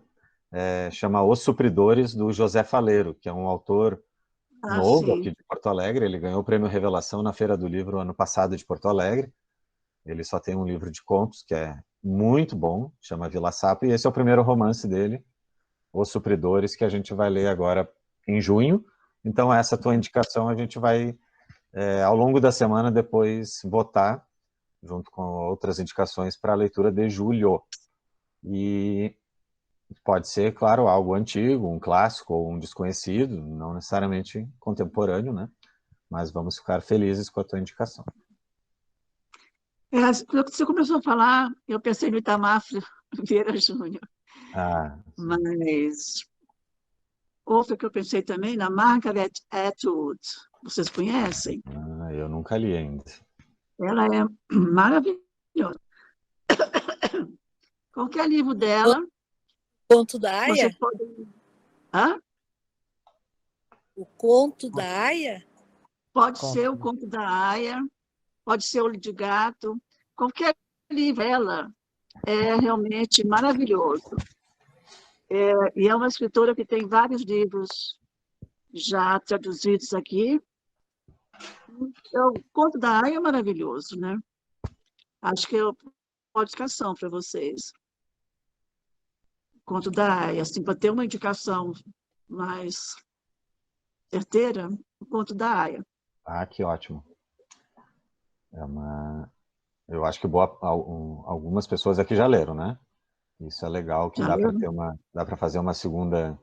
A: chama Os Supridores, do José Faleiro, que é um autor novo aqui de Porto Alegre. Ele ganhou o Prêmio Revelação na Feira do Livro ano passado de Porto Alegre. Ele só tem um livro de contos que é muito bom, chama Vila Sapo, e esse é o primeiro romance dele, Os Supridores, que a gente vai ler agora em junho. Então essa tua indicação a gente vai, ao longo da semana, depois votar, junto com outras indicações para a leitura de julho. E pode ser, claro, algo antigo, um clássico ou um desconhecido, não necessariamente contemporâneo, né? Mas vamos ficar felizes com a tua indicação.
B: Você começou a falar, eu pensei no Itamar Vieira Júnior. Mas outra que eu pensei também, na Margaret Atwood. Vocês conhecem?
A: Eu nunca li ainda.
B: Ela é maravilhosa. Qualquer livro dela...
J: Conto da Aya?
B: Hã?
J: O Conto da Aya?
B: Pode ser o Conto da Aya, pode ser o Olho de Gato. Qualquer livro dela é realmente maravilhoso. E é uma escritora que tem vários livros já traduzidos aqui. O Conto da Aya é maravilhoso, né? Acho que é uma indicação para vocês. Conto da Aya, assim, para ter uma indicação mais certeira, o Conto da Aya.
A: Que ótimo. Eu acho que algumas pessoas aqui já leram, né? Isso é legal, que dá para fazer uma segunda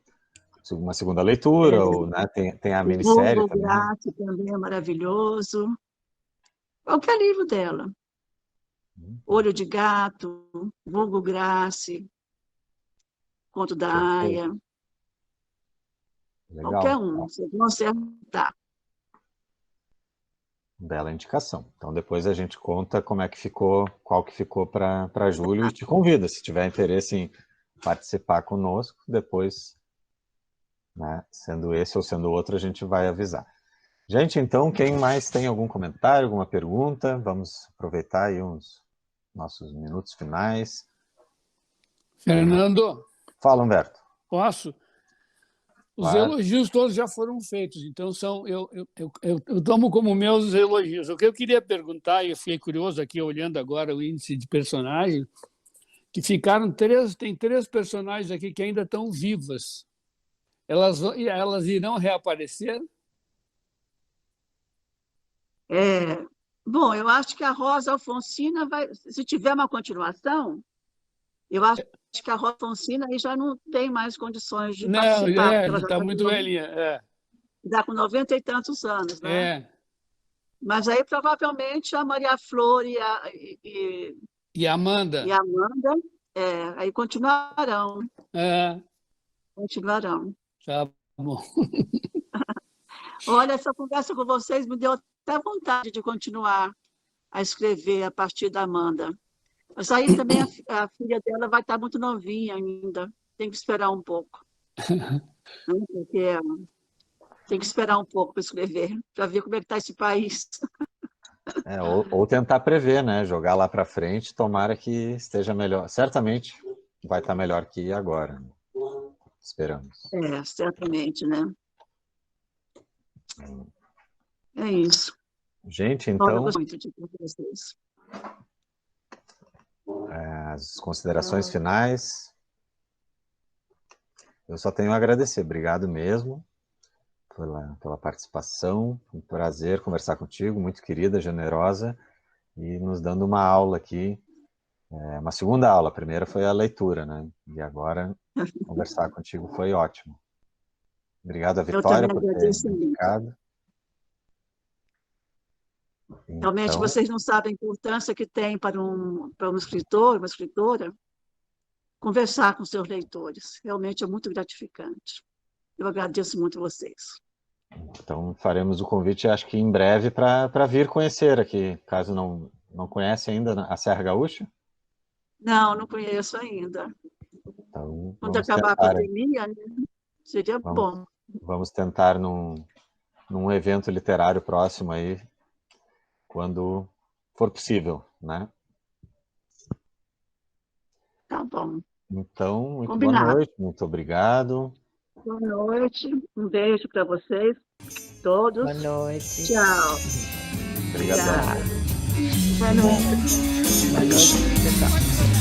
A: leitura, ou, né, tem a minissérie
B: o
A: também.
B: Graça também é maravilhoso. Qualquer livro dela. Olho de Gato, Vulgo Grace, Conto da Aya.
A: Legal.
B: Qualquer um, vocês vão acertar.
A: Bela indicação. Então, depois a gente conta como é que ficou, qual que ficou para Júlio, e te convida, se tiver interesse em participar conosco, depois, né, sendo esse ou sendo outro, a gente vai avisar. Gente, então, quem mais tem algum comentário, alguma pergunta? Vamos aproveitar aí uns nossos minutos finais.
M: Fernando.
A: Fala, Humberto.
M: Posso? Os
A: Claro.
M: elogios todos já foram feitos, então eu tomo como meus os elogios. O que eu queria perguntar, e eu fiquei curioso aqui olhando agora o índice de personagem, que tem 3 personagens aqui que ainda estão vivas. Elas irão reaparecer?
B: Bom, eu acho que a Rosa Alfonsina vai, se tiver uma continuação, eu acho que a Rosa Alfonsina aí já não tem mais condições de participar. Ela
M: está muito velhinha.
B: Está com 90 e tantos anos, né? Mas aí provavelmente a Maria Flor e
M: a Amanda.
B: Aí continuarão. Continuarão.
M: Tá bom.
B: Olha, essa conversa com vocês me deu até vontade de continuar a escrever a partir da Amanda. Mas aí também a filha dela vai estar muito novinha ainda. Tem que esperar um pouco. Porque tem que esperar um pouco para escrever, para ver como é que está esse país.
A: Ou tentar prever, né? Jogar lá para frente, tomara que esteja melhor. Certamente vai estar melhor que agora. Esperamos.
B: Certamente, né? É isso.
A: Gente, então...
B: Eu gosto muito de vocês.
A: As considerações finais. Eu só tenho a agradecer. Obrigado mesmo pela participação. Um prazer conversar contigo, muito querida, generosa, e nos dando uma aula aqui. Uma segunda aula. A primeira foi a leitura, né? E agora conversar contigo foi ótimo. Obrigado a Vitória por ter indicado.
B: Realmente, vocês não sabem a importância que tem para um escritor, uma escritora, conversar com seus leitores. Realmente é muito gratificante. Eu agradeço muito a vocês.
A: Então, faremos o convite, acho que em breve, para vir conhecer aqui, caso não conhece ainda a Serra Gaúcha.
B: Não conheço ainda.
A: Então,
B: quando acabar a pandemia, né? Seria bom.
A: Vamos tentar num evento literário próximo aí, quando for possível, né?
B: Tá bom.
A: Então, muito
B: Combinado.
A: Boa noite, muito obrigado.
B: Boa noite, um beijo para vocês todos.
H: Boa noite.
B: Tchau.
A: Obrigado.
B: Boa noite.
H: Boa noite, pessoal.